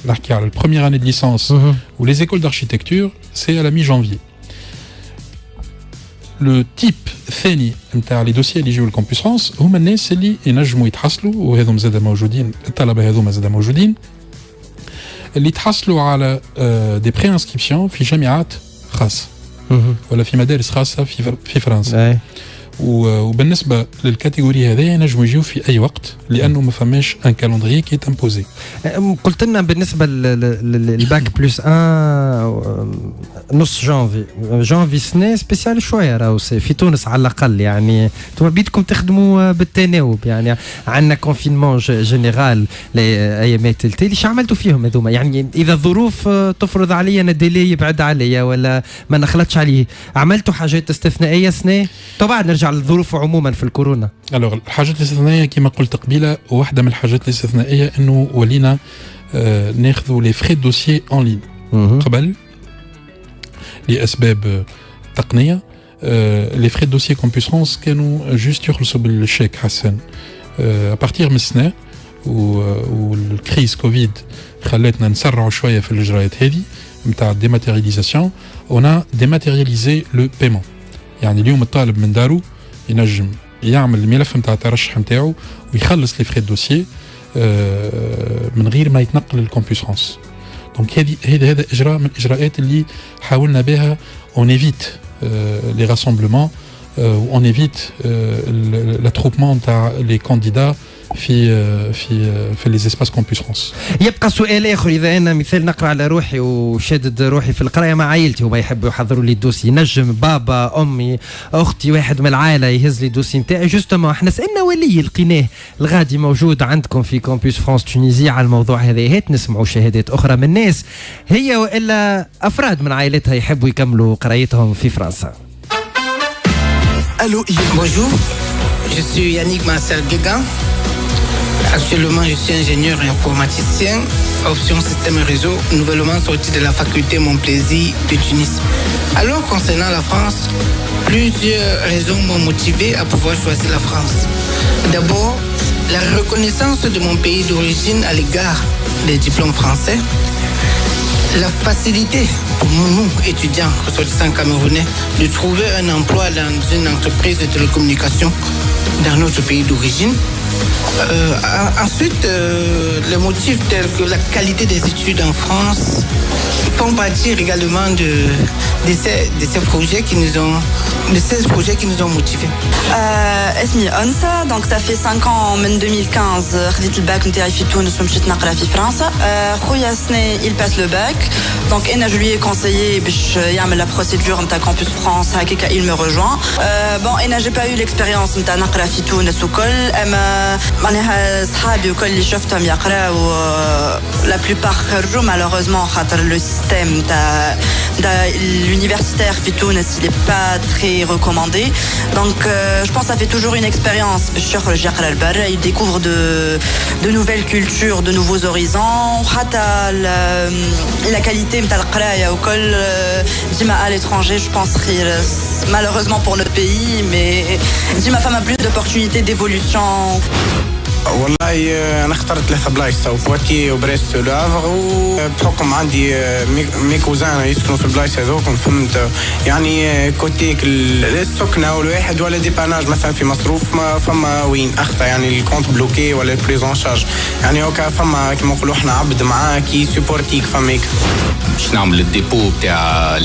نحكي على البروميير اني دو ليسانس و لي ايكول داركتيكتور سي على مي جانفي. لو تيب الثاني نتاع لي دوسيي اللي يجيو للكامبوس فرانس هما الناس اللي ينجموا يتحصلوا، وهذوم زاد موجودين، الطلبه هذوما زاد موجودين اللي يتحصلوا على دي بري انسكريبسيون في جامعات خاصه ولا في مدارس خاصه في فرنسا. وبالنسبه للكاتيجوري هذه ينجموا يجيو في اي وقت لانه ما فماش ان كالندري كي تمبوزي. قلت لنا بالنسبه للباك بلس 1 نص جانفي سنه سبيسيال شويه راهو في تونس على الاقل. يعني انتم بيدكم تخدموا بالتناوب، يعني عندنا كونفينمون جينيرال ايامات التالي. ايش عملتوا فيهم هذوما؟ يعني اذا الظروف تفرض عليا انا ديلي يبعد عليا ولا ما نخلطش عليه، عملتوا حاجات استثنائيه سنه؟ طبعا نرجع للظروف عموما في الكورونا. الوغ الحاجات الاستثنائيه كما قلت قبيله، واحده من الحاجات الاستثنائيه انه ولينا ناخذوا لي فري دوسيي اون لين قبل لاسباب تقنيه. لي فري دوسيي كامبوس فرانس كانوا جوست يخلصوا بالشيك حسن ابارتير من السنه، والكريز كوفيد خلاتنا نسرعوا شويه في الاجراءات هذه نتاع ديماتيرياليزاسيون. اون ديماتيرياليزي لو بايمون. يعني اليوم الطالب من دارو ينجم يعمل الملف نتاع الترشح نتاعو ويخلص لي فري دوسيي من غير ما يتنقل للكامبوس فرانس. دونك هذا اجراء من الاجراءات اللي حاولنا بها اون ايفيت لي راسمبلمون اون ايفيت لاتروبمون تاع لي كانديدا في les espaces Campus France. يبقى سؤال اخر، اذا انا مثال نقرا على روحي وشادد روحي في القرايه مع عائلتي وما يحبوا يحضروا لي الدوسي، نجم بابا امي اختي واحد من العائله يهز لي الدوسي نتاعي جوستومون احنا سالنا ولي لقيناه الغادي موجود عندكم في كامبوس فرانس تونيزي على الموضوع هذا، هات نسمعوا شهادات اخرى من الناس هي والا افراد من عائلتها يحبوا يكملوا قرايتهم في فرنسا. Allô, Bonjour, je suis Yannick Marcel Guégan. Actuellement, je suis ingénieur informaticien, option système et réseau, nouvellement sorti de la faculté Mon Plaisir de Tunis. Alors, concernant la France, plusieurs raisons m'ont motivé à pouvoir choisir la France. D'abord, la reconnaissance de mon pays d'origine à l'égard des diplômes français. La facilité pour nous, étudiants ressortissants camerounais, de trouver un emploi dans une entreprise de télécommunication dans notre pays d'origine. Ensuite, les motifs tels que la qualité des études en France font partir également de ces projets qui nous ont motivés. اسمي أنسة، donc ça fait 5 ans من 2015 خديت الباك نتاعي في تونس ومشيت نقرا في فرنسا. خويا سني il passe le bac, donc انا je lui ai conseillé باش يعمل la procédure نتاع Campus France هكاك il me rejoint. bon انا j'ai pas eu l'expérience نتاع نقرا في تونس وكل، اما معناها صحابي وكل اللي شفتهم يقراو la plupart خرجوا malheureusement خاطر le système تاع l'universitaire في تونس il est pas très recommandé. Donc je pense que ça fait toujours une expérience. Il découvre de nouvelles cultures, de nouveaux horizons. La qualité à l'étranger, je pense malheureusement pour notre pays, mais ma femme a plus d'opportunités d'évolution. والله انا اخترت 3 بلايص، بواتي وبريست ولافغ، وبحكم عندي مي كوزان يسكنوا في البلايص هذوك فهمت يعني كوتيك السكنه والواحد ولا ديباناج مثلا في مصروف ما فما وين اخطا يعني الكونت بلوكي ولا البريزون شارج يعني هكا فما كيما نقولوا احنا عبد معاه كي سيبورتيك فماك. باش نعمل الديبو بتاع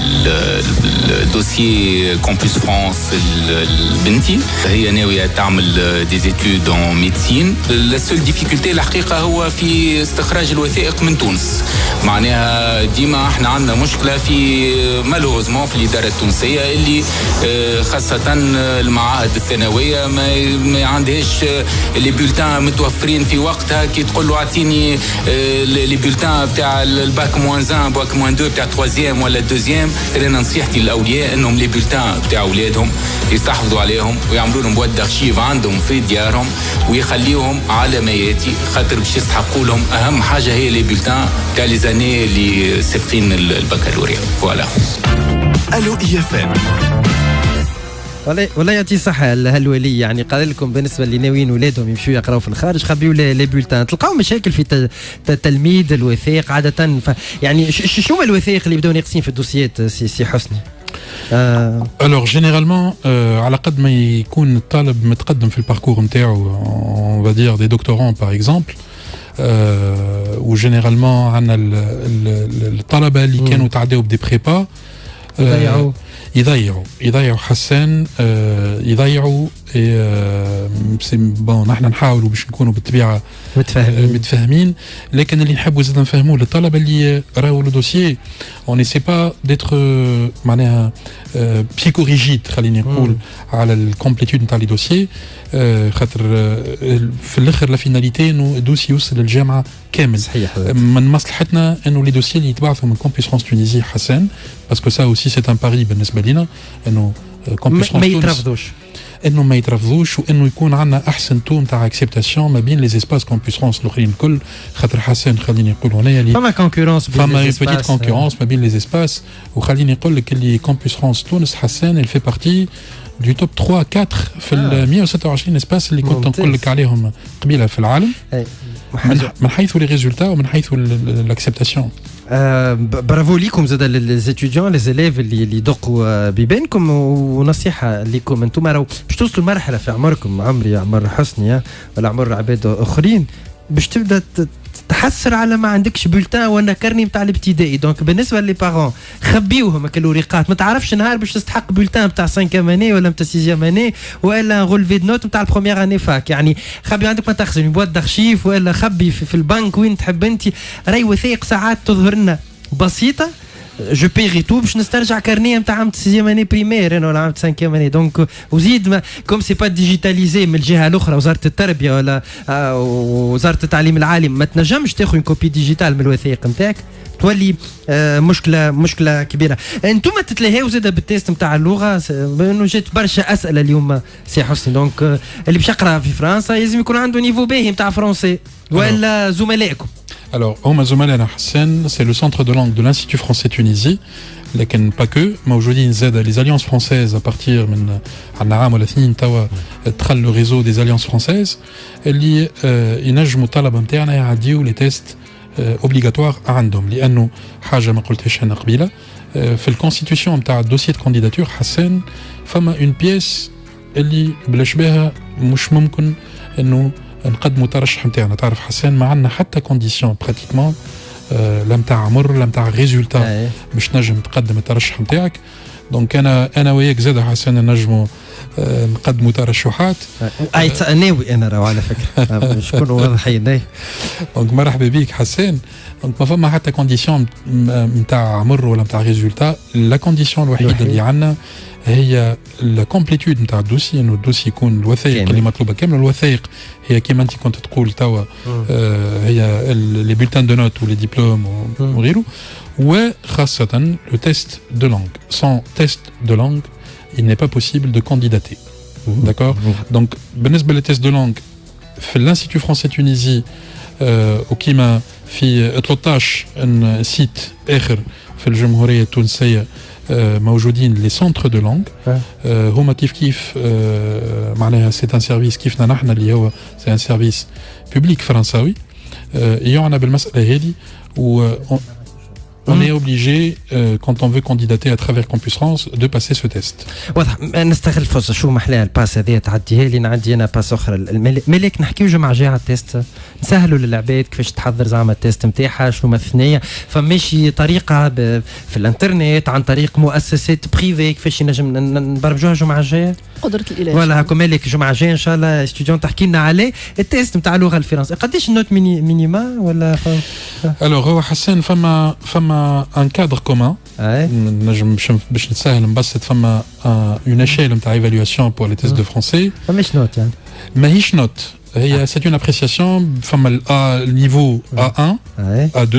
الدوسيي كامبوس فرانس البنتي، هي ناويه تعمل دي زيتود اون ميديسين. السول ديفيكولتي الحقيقه هو في استخراج الوثائق من تونس، معناها ديما احنا عندنا مشكله في مالوزمون في الاداره التونسيه اللي خاصه المعاهد الثانويه ما عندهاش لي بولتان متوفرين في وقتها، كي تقول له اعطيني لي بولتان بتاع الباك موان 1 باك موان 2 بتاع 3 ولا 2. انا نصيحتي للاولياء انهم لي بولتان بتاع اولادهم يستحفظوا عليهم ويعملوا لهم بواد ارشيف عندهم في ديارهم ويخليوهم على ما ياتي، خاطر باش يستحقوا لهم اهم حاجه هي لي بولتان تاع لي زاني اللي سابقين البكالوريا. فوالا. الو اي اف ام. والله يعطي صحة هالولي، يعني قال لكم بالنسبة اللي ناويين ولادهم يمشوا يقراوا في الخارج خبيوا لي بولتان، تلقاو مشاكل في تلميذ الوثائق عادة. يعني شو الوثائق اللي بداو ناقصين في الدوسيات سي حسني؟ Alors généralement على قد ما يكون الطالب متقدم في الباركور نتاعو، on va dire des doctorants par exemple، وجينيرالمون عندنا الطلبة اللي كانوا تعداو بدي بريبا يضيعوا حسان، يضيعوا بون. نحن نحاولوا باش نكونوا بالطبيعه متفاهمين، لكن اللي نحبوا زاد نفهموا للطلبه اللي راهو لو دوسيي اون ايسي با ديتر معناها بسيكو ريجيد، خليني نقول على الكومبليتود نتاع لي دوسيي، خاطر في الاخر لا فيناليتي انه الدوسي يوصل للجامعه كامل. صحيح. من مصلحتنا انه لي دوسيي اللي يتبعثوا من كامبوس فرانس تونيزي حسان، باسكو سا اوسي سي ان باري بالنسبه لنا، انه كامبوس فرانس ما يترفضوش، انه ما يترفضوش، وانه يكون عندنا احسن تو نتاع اكسبتاسيون ما بين لي اسباس كامبوس فرانس الاخرين الكل، خاطر حسن خليني نقول هنايا اللي فما كونكورونس، فما بيتيت كونكورونس ما بين لي اسباس. وخليني نقول لك اللي كامبوس فرانس تونس حسان il fait partie du top 3 4 في ال 126 اسباس اللي كنت نقول لك عليهم قبيله في العالم، من حيث لي ريزولتا ومن حيث الاكسبتاسيون. برافو ليكم زاد ليزيتيديون لي زيليف اللي يدقوا بيبانكم. ونصيحه ليكم انتم راهو باش توصلوا مرحله في عمركم، عمري عمر حسني ولا عمر عباد اخرين، باش تبدا تحسر على ما عندكش بولتان ولا كرني نتاع الابتدائي. دونك بالنسبه لي بارون خبيوهم الورقات، ما تعرفش نهار باش تستحق بولتان نتاع 5 اني ولا نتاع 6 اني ولا غولفي دو نوت نتاع البروميير اني فاك. يعني خبي عندك ما تخزن بواد دارشيف ولا خبي في البنك وين تحب انت. راي وثائق ساعات تظهر لنا بسيطه جو بيغي تو باش نسترجع كارنيه نتاع عام 6 اني بريمير انا ولا عام 5 اني. دونك وزيد كوم سي با ديجيتاليزي من الجهه الاخرى وزاره التربيه ولا وزاره التعليم العالي ما تنجمش تاخذ كوبي ديجيتال من الوثائق نتاعك، تولي مشكله كبيره. انتم تتلهاو زاده بالتيست نتاع اللغه لانه جات برشا اسئله اليوم سي حسني. دونك اللي باش يقرا في فرنسا لازم يكون عنده نيفو باهي نتاع فرونسي ولا زملائكم. Alors, هما زملائنا حسان c'est le centre de langue de l'Institut français Tunisie, لكن pas que. موجودين زاده les alliances françaises à partir من عندنا عام ولا اثنين توا دخل لو ريزو des alliances françaises اللي ينجموا الطلبه نتاعنا يعديوا لي تيست اوبليغاتوار عندهم، لانه حاجه ما قلتهاش انا قبيله في الكونستيتيوشن نتاع الدوسي دو كانديداتور حسان فما اون بيس اللي بلاش بها مش ممكن انه نقدموا ترشح نتاعنا. تعرف حسان ما عندنا حتى كونديسيون براتيكمون لا نتاع عمر لا نتاع ريزولتا باش نجم تقدم الترشح نتاعك. دونك انا وياك زاد حسان نجموا نقدموا ترشحات. اي ناوي انا راهو على فكره شكون واضحين. دونك مرحبا بك حسان. دونك ما فما حتى كونديسيون نتاع عمر ولا نتاع ريزولتا. لا كونديسيون الوحيده اللي عندنا هي لا كومبليتود نتاع الدوسي، انه الدوسي يكون الوثائق اللي مطلوبه كامله. الوثائق هي كيما انت كنت تقول توا هي لي بولتان دو نوت ولي ديبلوم وغيره، وخاصه لو تيست دو لانغ. سون تيست دو لانغ il n'est pas possible de candidater. D'accord. Donc بالنسبه للتيست دو لانغ في الانستيتو فرونسي تونيزي وكيما في 13 سيت اخر في الجمهوريه التونسيه موجودين لي سونتر دو لانغ. هما كيف معناها سي ان سيرفيس كيفنا نحن اللي هو سي ان سيرفيس بوبليك فرنساوي يعنى بالمساله هذه. و on est obligé, quand on veut candidater à travers Campus France, de passer ce test. واضح. نستغل الفرصه شو محلاها الباس هذه تعديها لي نعدي انا باس اخرى ملك نحكيو جمعه جايه على التيست نسهلوا للعباد كيفاش تحضر زعما التيست نتاعها شو مثنيه. فماشي طريقه في الانترنت عن طريق مؤسسات بريفي كيفاش نجم نبرمجوها جمعه جايه قدره الاله ولا هاكم مالك جمعه جايه ان شاء الله ستوديون تحكي لنا عليه التيست نتاع اللغه الفرنسيه. قداش النوت مينيما ولا الوغ هو حسان فما ان كادر كومان نجم باش نتساهل نبسط. فما اون اشيل نتاع ايفالواسيون بور لي تيست دو فرونسي. فماش نوت يعني ماهيش نوت هي سي اون ابريسياسيون. فما النيفو A1 A2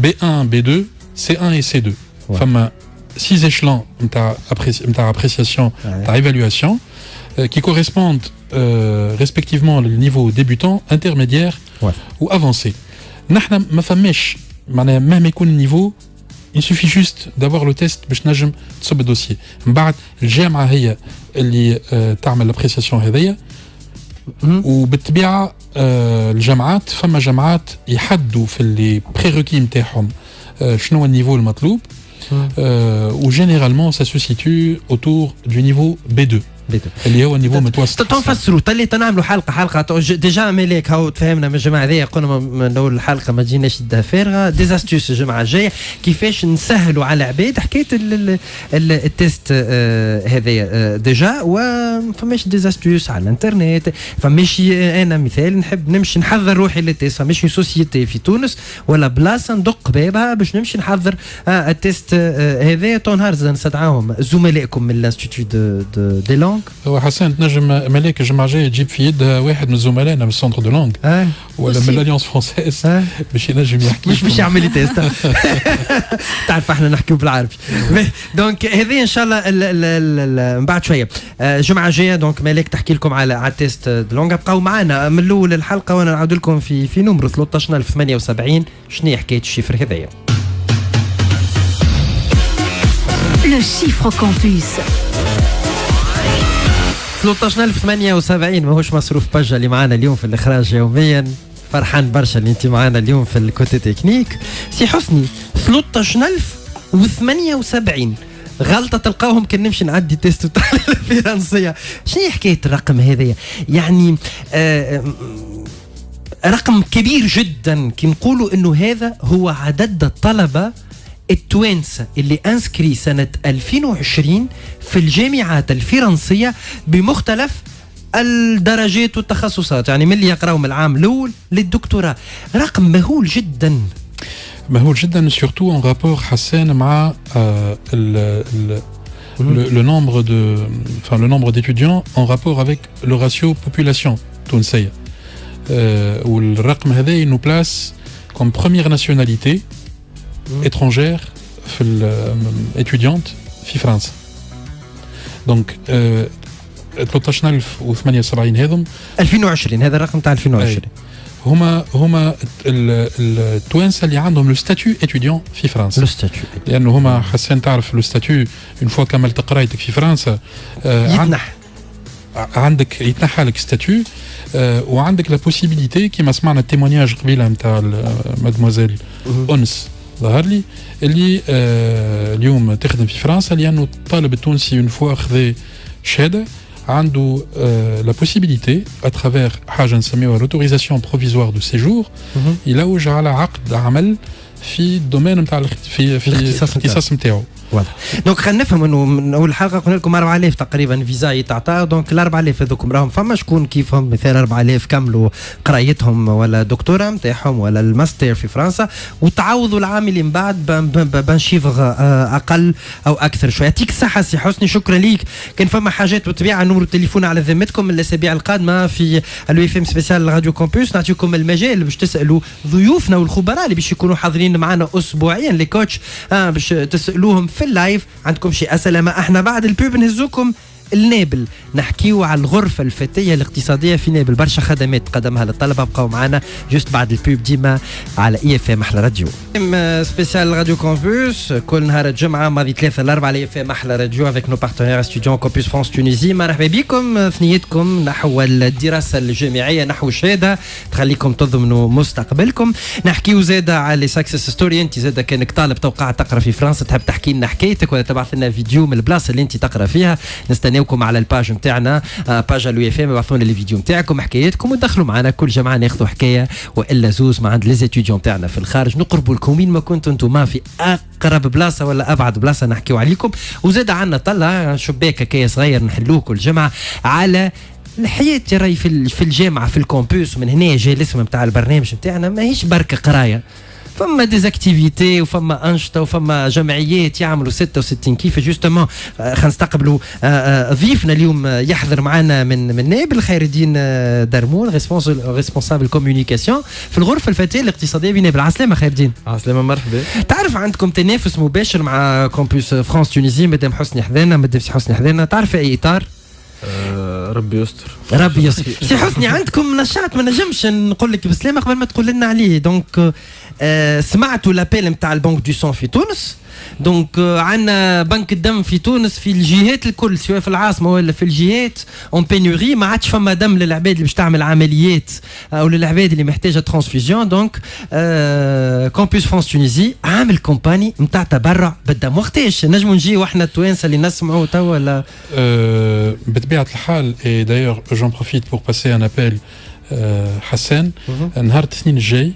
B1 B2 C1 et C2. فما 6 échelons نتاع appréciation نتاع évaluation qui correspondent respectivement le niveau débutant, intermédiaire ou avancé. نحن ما فماش معناها مهما يكون النيفو il suffit juste d'avoir le test باش نجم تصب الدوسيي. من بعد الجامعه هي اللي تعمل الابريسياسيون هذيا. وبالطبيعه الجامعات فما جامعات يحدوا في اللي بريروكي نتاعهم شنو هو النيفو المطلوب. وجينيرالمون ça se situe autour du niveau B2 اللي هو النيفو متوسط. تنفسروا نعملوا حلقه ديجا مليك هاو تفهمنا من الجماعه هذيا قلنا من اول الحلقه ما تجيناش يدها فارغه. ديزاستوس الجمعه الجايه كيفاش نسهلوا على العباد حكايه التيست هذايا ديجا. وفماش ديزاستوس على الانترنت. فماش انا مثال نحب نمشي نحضر روحي للتيست. فماش سوسيتي في تونس ولا بلاصه ندق بابها باش نمشي نحضر التيست هذايا. طول نهار نستدعاهم زملائكم من الانستيتو دي لونغ. هو حسن تنجم ملاك الجمعه الجايه تجيب في يدها واحد من زملائنا من السونتر دو لونغ ولا من الاليونس فرونسيز باش ينجم يحكي مش باش يعمل لي تيست. تعرف احنا نحكيو بالعربي. دونك هذه ان شاء الله من بعد شويه الجمعه الجايه. دونك ملاك تحكي لكم على التيست دو لونغ. بقاو معنا من الاول الحلقه وانا نعاود لكم في نمره 13078 شنو حكايه الشيفر هذايا. Le chiffre campus 13078 ماهوش مصروف بجا اللي معانا اليوم في الاخراج يوميا. فرحان برشا اللي انت معانا اليوم في الكوتي تكنيك. سي حسني 13078 غلطه تلقاوهم كان نمشي نعدي تيست تاع الفرنسيه. شنو هي حكايه الرقم هذايا يعني رقم كبير جدا كي نقولوا انه هذا هو عدد الطلبه التوانسه اللي انسكري سنه 2020 في الجامعات الفرنسيه بمختلف الدرجات والتخصصات، يعني من اللي يقراوا من العام الاول للدكتوراه. رقم مهول جدا مهول جدا، surtout en rapport حسان مع le nombre d'étudiants en rapport avec le ratio population تونسية. والرقم هذا nous place comme première nationalité étrangère في étudiante في فرنسا. donc 13078 هذم 2020، هذا الرقم تاع 2020. هما التوانسه اللي عندهم لو ستاتيو اتيديون في فرنسا. لو ستاتيو لانه هما حسن تعرف لو ستاتيو اون فوا كملت قرايتك في فرنسا عندك يتنحى لك ستاتيو وعندك لا بوسيبيليتي كيما سمعنا التيمونياج قبيله نتاع مادموزيل أنس ظهر لي اللي اليوم تخدم في فرنسا لانه الطالب التونسي اون فوا خذ شهاده عنده la possibilité à travers حاجه نسميوها l'autorisation provisoire de séjour يلوج على عقد عمل في الدومين نتاع في الاختصاص نتاعو. واضح. دونك خلينا نفهم انه من اول حلقه قلنا لكم 4000 تقريبا فيزا يتعطى، دونك ال 4000 هذوكم راهم فما شكون كيفهم مثال 4000 كملوا قرايتهم ولا دكتوراه نتاعهم ولا الماستر في فرنسا وتعوضوا العام اللي من بعد بنشيفغ اقل او اكثر شويه. يعطيك الصحه سي حسني، شكرا ليك. كان فما حاجات بالطبيعه نمر التليفون على ذمتكم من الاسابيع القادمه في الوي اف ام سبيسيال راديو كومبوس، نعطيكم المجال باش تسالوا ضيوفنا والخبراء اللي باش يكونوا حاضرين معنا اسبوعيا لي كوتش باش تسالوهم في اللايف. عندكم شيء اسئله ما احنا بعد البيب نهزوكم النابل نحكيو على الغرفه الفتيه الاقتصاديه في نابل، برشا خدمات قدمها للطلبه. بقاو معنا جوست بعد البيب ديما على اي اف ام احلى راديو. سبيسيال راديو كومبوس كل نهار الجمعه ماضي 3 ل 4 على اي اف ام احلى راديو افيك نو بارتنير ستوديون كومبوس فرانس تونيزي. مرحبا بكم ثنيتكم نحو الدراسه الجامعيه، نحو شهاده تخليكم تضمنوا مستقبلكم. نحكيو زاده على سكسس ستوري. انت زاده كانك طالب توقع تقرا في فرنسا تحب تحكي لنا حكايتك ولا تبعث لنا فيديو من البلاصه اللي انت تقرا فيها، نستناوكم على الباج نتاعنا باج الوي اف ام، ابعثوا لنا لي فيديو نتاعكم حكاياتكم ودخلوا معنا كل جمعه ناخذوا حكايه والا زوز مع عند لي ستوديون نتاعنا في الخارج، نقربوا لكم وين ما كنتوا انتم في اقرب بلاصه ولا ابعد بلاصه نحكيو عليكم. وزاد عندنا طلع شباك هكايا صغير نحلوه كل جمعه على الحياه راهي في الجامعه في الكامبوس. ومن هنا جاي الاسم نتاع البرنامج نتاعنا ماهيش بركه قرايه، فما ديزاكتيفيتي وفما انشطه وفما جمعيات يعملوا 66 كيف جوستومون. خلينا نستقبلوا ضيفنا اليوم يحضر معنا من نابل، خير الدين درمون ريسبونسابل كوميونيكاسيون في الغرفه الفتيه الاقتصاديه بنابل. عسلامه خير الدين. عسلامه مرحبا. تعرف عندكم تنافس مباشر مع كومبوس فرانس تونيزي، مدام حسني حذانا مدام سي حسني حذانا، تعرف اي اطار؟ ربي يستر ربي يستر. سي حسني عندكم نشاط ما نجمش نقول لك بسلامه قبل ما تقول لنا عليه. دونك سمعتوا لابيل نتاع البنك دو سون في تونس. دونك عندنا بنك الدم في تونس في الجهات الكل سواء في العاصمه ولا في الجهات اون بينوري، ما عادش فما دم للعباد اللي باش تعمل عمليات او للعباد اللي محتاجه ترانسفيزيون. دونك كومبوس فرانس تونيزي عامل كومباني نتاع تبرع بالدم. وقتاش نجموا نجيو احنا التوانسه اللي نسمعوا توا ولا؟ بطبيعه الحال اي دايوغ جون بروفيت بور باسي ان ابيل حسان نهار الاثنين الجاي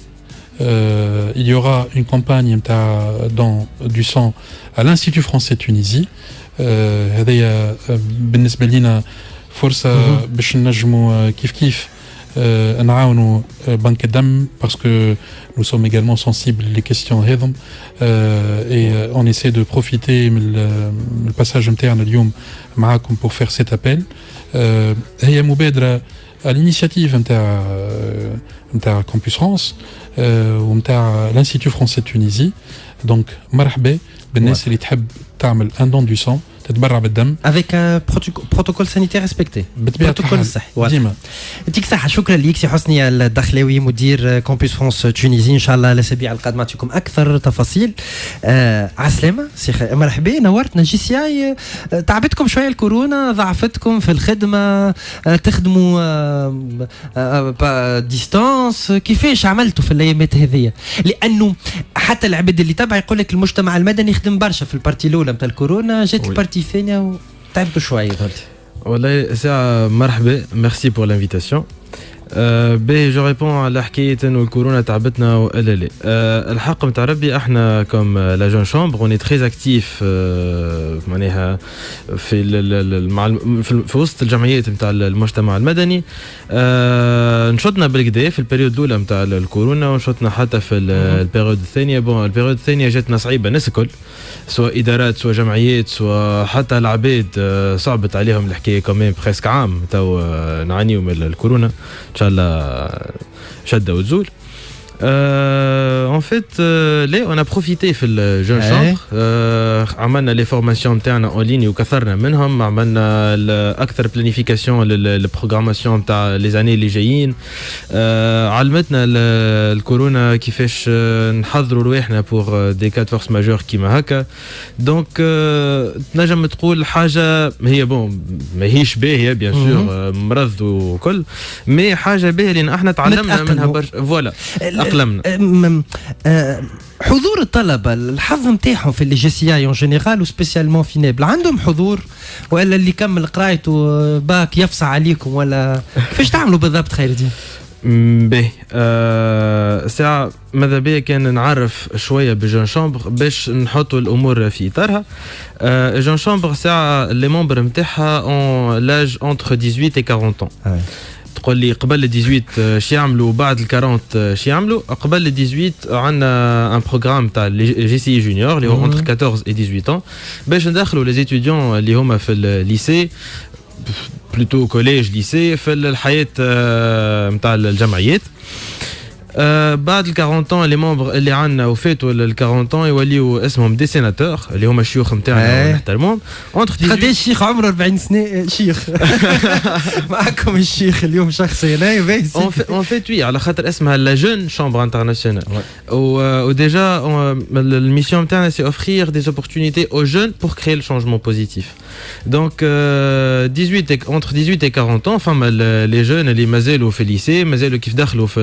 il y aura une campagne don du sang à l'Institut français de Tunisie. هذا بالنسبة لنا فرصة باش نجموا كيف نعاونوا بنك الدم parce que nous sommes également sensibles les questions هذم et on essaie de profiter من الباساج نتاعنا اليوم معاكم pour faire cet appel. هي مبادرة à l'initiative نتاع كومبوس فرانس ونتاع l'Institut français de Tunisie. donc مرحبا بالناس اللي تحب تعمل un don du sang تتبرع بالدم avec un protocole sanitaire respecté. بروتوكول الصحي ديما. يعطيك الصحة. شكرا ليك سي حسني الدخلاوي مدير كومبوس فرانس تونيزي. ان شاء الله الاسابيع القادمه نعطيكم اكثر تفاصيل. عسلامة سي مرحبا نورتنا جي سي اي. تعبتكم شويه الكورونا، ضعفتكم في الخدمه، تخدموا ديستانس، كيفاش عملتوا في الايامات هذه؟ لانه حتى العباد اللي تبع يقول لك المجتمع المدني يخدم برشا في البارتي الاولى نتاع الكورونا، جات البارتي الثانيه وتعبتوا شويه. والله ساعة مرحبا، ميرسي بور لانفيتاسيون. باهي جو ريبون على حكايه انه الكورونا تعبتنا ولا لا. الحق نتاع ربي احنا كوم لا جون شامبر اوني تري اكتيف معناها في وسط الجمعيات نتاع المجتمع المدني. نشطنا بالكدا في البريود الاولى نتاع الكورونا ونشطنا حتى في البيريود الثانيه. بون البيريود الثانيه جاتنا صعيبه ناس الكل سواء ادارات سواء جمعيات سواء حتى العباد صعبت عليهم الحكايه كمان بريسك عام تو نعانيو من الكورونا ان شاء الله شده وتزول. En fait, là, on a profité في الجون شامبر. عملنا لي فورماسيون نتاعنا اون ليني وكثرنا منهم. عملنا اكثر بلانيفيكاسيون للبروغراماسيون نتاع لي زاني اللي جايين. علمتنا الكورونا كيفاش نحضروا رواحنا بور دي كات فورس ماجور كيما هكا. دونك تنجم تقول حاجه هي بون ماهيش باهيه بيان سور مرض وكل مي حاجه باهيه لان احنا تعلمنا منها برشا. فوالا أقلمنا. حضور الطلبة الحظ نتاعهم في اللي جي سي اي اون جينيرال وسبيسيالمون في نابل عندهم حضور ولا اللي كمل قرايته باك يفصح عليكم ولا كيفاش تعملوا بالضبط خير الدين؟ باهي ساعة ماذا بيا كان نعرف شوية بجون شامبر باش نحطوا الأمور في إطارها. جون شامبر ساعة لي ممبر نتاعها اون لاج انتر 18 و 40 ans. تقول لي قبل ال 18 شي يعملوا بعد ال 40 شي يعملوا. قبل ال 18 عندنا ان بروغرام تاع جي سي جونيور اللي هو انتر 14 و 18 ans باش ندخلوا لي ستوديون اللي هما في الليسي بلوتو كوليج ليسي في الحياه نتاع الجمعيات. بعد ال 40 ans لي ممبر اللي عندنا وفاتوا ال 40 ans يوليوا اسمهم دي سيناتور اللي هما الشيوخ نتاعنا ونحترمهم. قداش الشيخ عمره 40 سنه شيخ معكم الشيخ اليوم شخصيا اون فيت وي على خاطر اسمها لا جون شامبر انترناسيونال. وديجا الميسيون نتاعنا سي اوفرير دي اوبورتونيتي او جون بور كريي لو شانجمون بوزيتيف. دونك 18 entre 18 et 40 ans فما لي جون اللي مازالوا في الليسي مازالوا كيف دخلوا في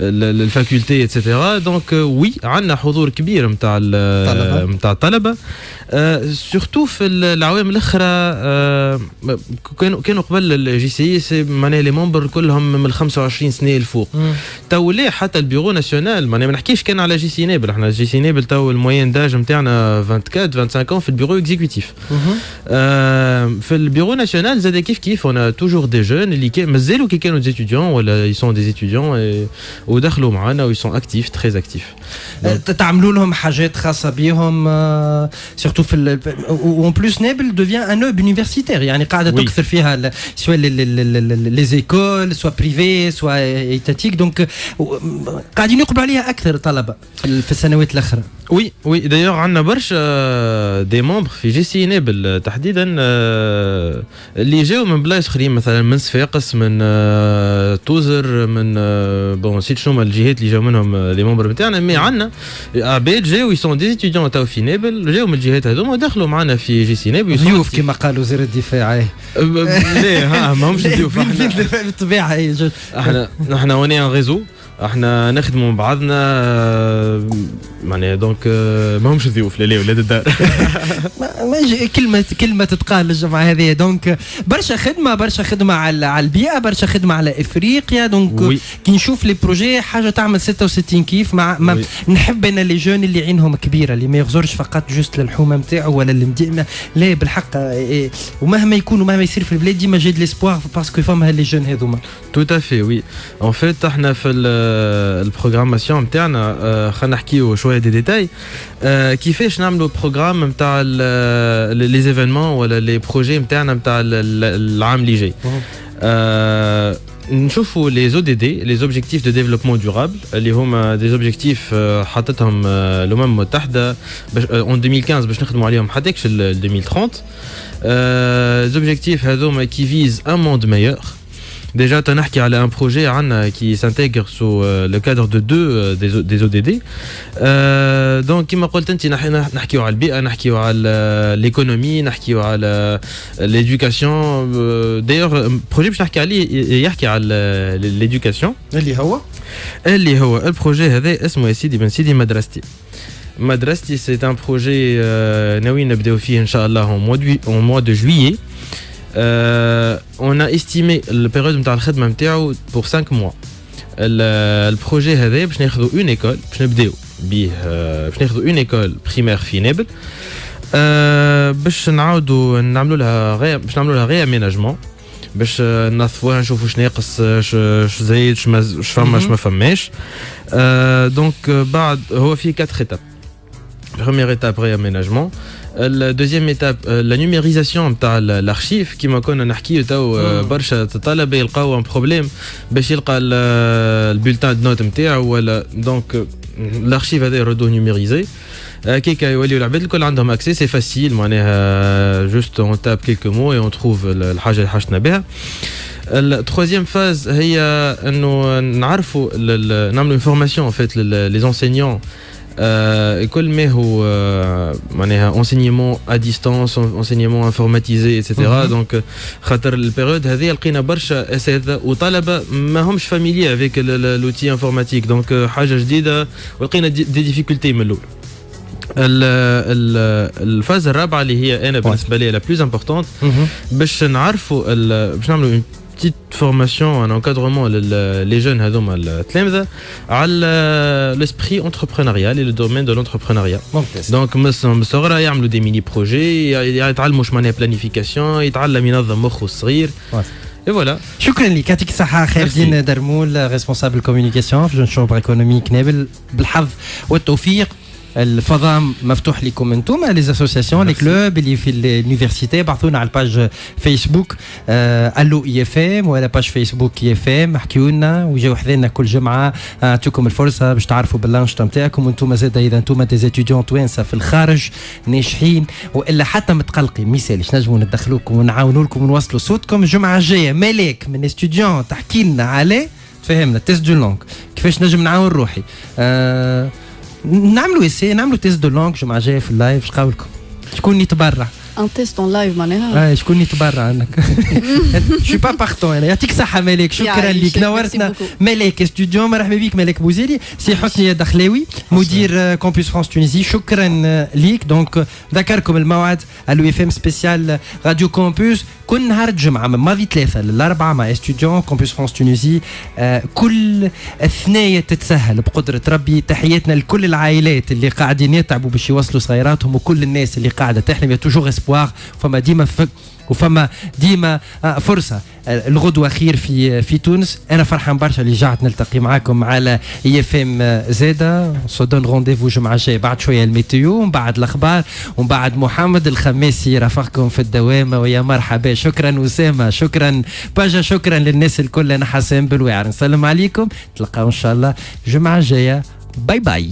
الفاكولتي اتسيتيرا. دونك وي عندنا حضور كبير نتاع الطلبه سورتو في العوام الاخرى. كانوا قبل الجي سي سي معناها لي ممبر كلهم من 25 سنه الفوق. تو لا حتى البيرو ناسيونال معناها ما نحكيش كان على جي سي نابل. احنا جي سي نابل تو الموين داج نتاعنا 24 25 ans في البيرو اكزيكوتيف. في البيرو ناسيونال زاد كيف انا توجور دي جون اللي مازالوا كي كانوا دي ستوديون ولا يسون دي ستوديون ودخلوا معنا ويسون اكتيف تري اكتيف. تعملوا لهم حاجات خاصه بهم سورتو في اون بلوس نابل دوفيان ان نوب يونيفرسيتير يعني قاعده تكثر فيها سواء لي زيكول سواء بريفي سواء ايتاتيك. دونك قاعدين يقبلوا عليها اكثر طلبه في السنوات الاخرى. وي دايوغ عندنا برشا دي ممبر في جي سي نابل تحديدا اللي جاوا من بلايص اخرين مثلا من صفاقس من توزر من بون نسيت شنو الجهات اللي جاوا منهم لي ممبر نتاعنا. مي عندنا عباد جاوا يسون دي ستوديون تاو في نابل جاوا من الجهات هذوما ودخلوا معنا في جي سي نابل ضيوف كما قالوا وزير الدفاع. لا ماهمش ضيوف بالطبيعه. احنا وني ان ريزو احنا نخدموا مع بعضنا معناها دونك ماهمش ضيوف لا ولاد الدار. كلمه تتقال للجماعه هذه. دونك برشا خدمه على البيئه برشا خدمه على افريقيا. دونك كي نشوف لي بروجي حاجه تعمل 66 كيف مع نحب انا لي جون اللي عينهم كبيره اللي ما يغزرش فقط جوست للحومه نتاعو ولا لا بالحق. ومهما يكون ومهما يصير في البلاد ديما جاد ليسبوار باسكو فما لي جون هذوما. تو افي وي ان فيت احنا في البروغراماسيون نتاعنا خلينا نحكيو شويه دي ديتاي كيفاش نعملوا بروغرام نتاع لي زيفينمون ولا لي بروجي نتاعنا نتاع العام اللي جاي. نشوفوا لي او دي دي لي اوبجيكتيف دو ديفلوبمون دورابل اللي هما دي اوبجيكتيف حطتهم الامم المتحده اون 2015 باش نخدموا عليهم حتىكش 2030. لي اوبجيكتيف هذوما كي فيز ان موند ميور. Déjà, tu as parlé d'un projet qui s'intègre sous le cadre de deux des ODD. Donc, comme je l'ai dit, nous parlons de l'économie, nous parlons de l'éducation. D'ailleurs, le projet que je vais parler de l'éducation. اللي هو البروجي هذا اسمه يا سيدي بن سيدي مدرستي. C'est un projet ناويين نبداو فيه إن شاء الله en mois de juillet. on a estimé la période نتاع الخدمه نتاعو pour 5 mois. البروجي هذا باش ناخذوا اون ايكول باش نبداو بيه باش ناخذوا اون ايكول بريمير في نابل باش نعاودوا نعملوا لها غي اميناجمون باش نظفوها نشوفوا شنو ناقص اش زايد اش فما اش ما فماش دونك بعد هو في 4 étapes. Première étape réaménagement. La deuxième étape la numérisation نتاع l'archive كيما كنا نحكيو تو برشا طلبه يلقاو ان بروبليم باش يلقى البولتان دو نوت نتاعو ولا دونك l'archive هذا يردوه نيميريزي كيكا يوليو العباد الكل عندهم اكسي سي فاسيل معناها جوست اون تاب كيلكو مو اي اون تروف الحاجه اللي حاجتنا بها. التروازيام فاز هي انه نعرفوا نعملوا فورماسيون فيت لي انسينيون كل ما هو معناها enseignement à distance enseignement informatisé etc. دونك خاطر البيريود هذه لقينا برشا اساتذه وطلبه ما همش فاميلي افيك لوتي انفورماتيك دونك حاجه جديده ولقينا دي ديفيكولتي من الاول. الفاز الرابعه اللي هي انا بالنسبه لي لا بلوز امبورطونت باش نعرفوا باش نعملوا petite formation un encadrement les jeunes هذوما التلامذه على l'esprit entrepreneurial et le domaine de l'entrepreneuriat. Donc من الصغرى يعملوا دي ميني بروجي يتعلموا اش معناها بلانيفيكاسيون يتعلم ينظم مخه الصغير et voilà. شكرا لك يعطيك الصحة خير الدين درمول ريسبونسابل كوميونيكاسيون في جون شومبر ايكونوميك نابل بالحظ والتوفيق. الفضاء مفتوح لكم انتم لي اسوسياسيون لي كلوب اللي في اليونيفرسيتي بعثونا على الباج فيسبوك الو اي اف ام ولا باج فيسبوك اي اف ام احكيوا لنا وجاو حذينا كل جمعه نعطيكم الفرصه باش تعرفوا بالانشطه نتاعكم وانتم زاد اذا انتم دي ستوديون توانسه في الخارج ناجحين والا حتى متقلقين ميسالش نجموا ندخلوكم ونعاونوا لكم ونوصلوا صوتكم. الجمعه الجايه ملاك من ستوديون تحكي لنا عليه تفهمنا تيست دو لونغ كيفاش نجم نعاون روحي نعملوا اسي نعملوا تيست دو لونغ جمعه جايه في اللايف. اش قولكم شكون يتبرع ان تيست اون لايف معناها شكون يتبرع عندك شو با بارتون انا يعطيك صحه مالك شكرا لك نورتنا مالك استوديو مرحبا بك مالك بوزيري سي حسني دخلاوي مدير كامبوس فرانس تونيزي شكرا ليك. دونك ذكركم الموعد الو اف ام سبيسيال راديو كامبوس كل نهار الجمعه من ماضي 3 للاربعاء مع استوديو كامبوس فرانس تونيزي كل الثنايا تتسهل بقدره ربي. تحياتنا لكل العائلات اللي قاعدين يتعبوا باش يوصلوا صغيراتهم وكل الناس اللي قاعده تحلم يا توجور اسبوار فما ديما وفما ديما فرصه. الغدوه خير في تونس. انا فرحان برشا اللي رجعت نلتقي معاكم على اي اف ام زاده. سو دون رونديفو الجمعه الجايه بعد شويه الميتيو ومن بعد الاخبار ومن بعد محمد الخماسي رافقكم في الدوامه ويا مرحبا. شكرا اسامه شكرا باجا شكرا للناس الكل. انا حسن بالوعر نسلم عليكم تلقاو ان شاء الله الجمعه الجايه. باي باي.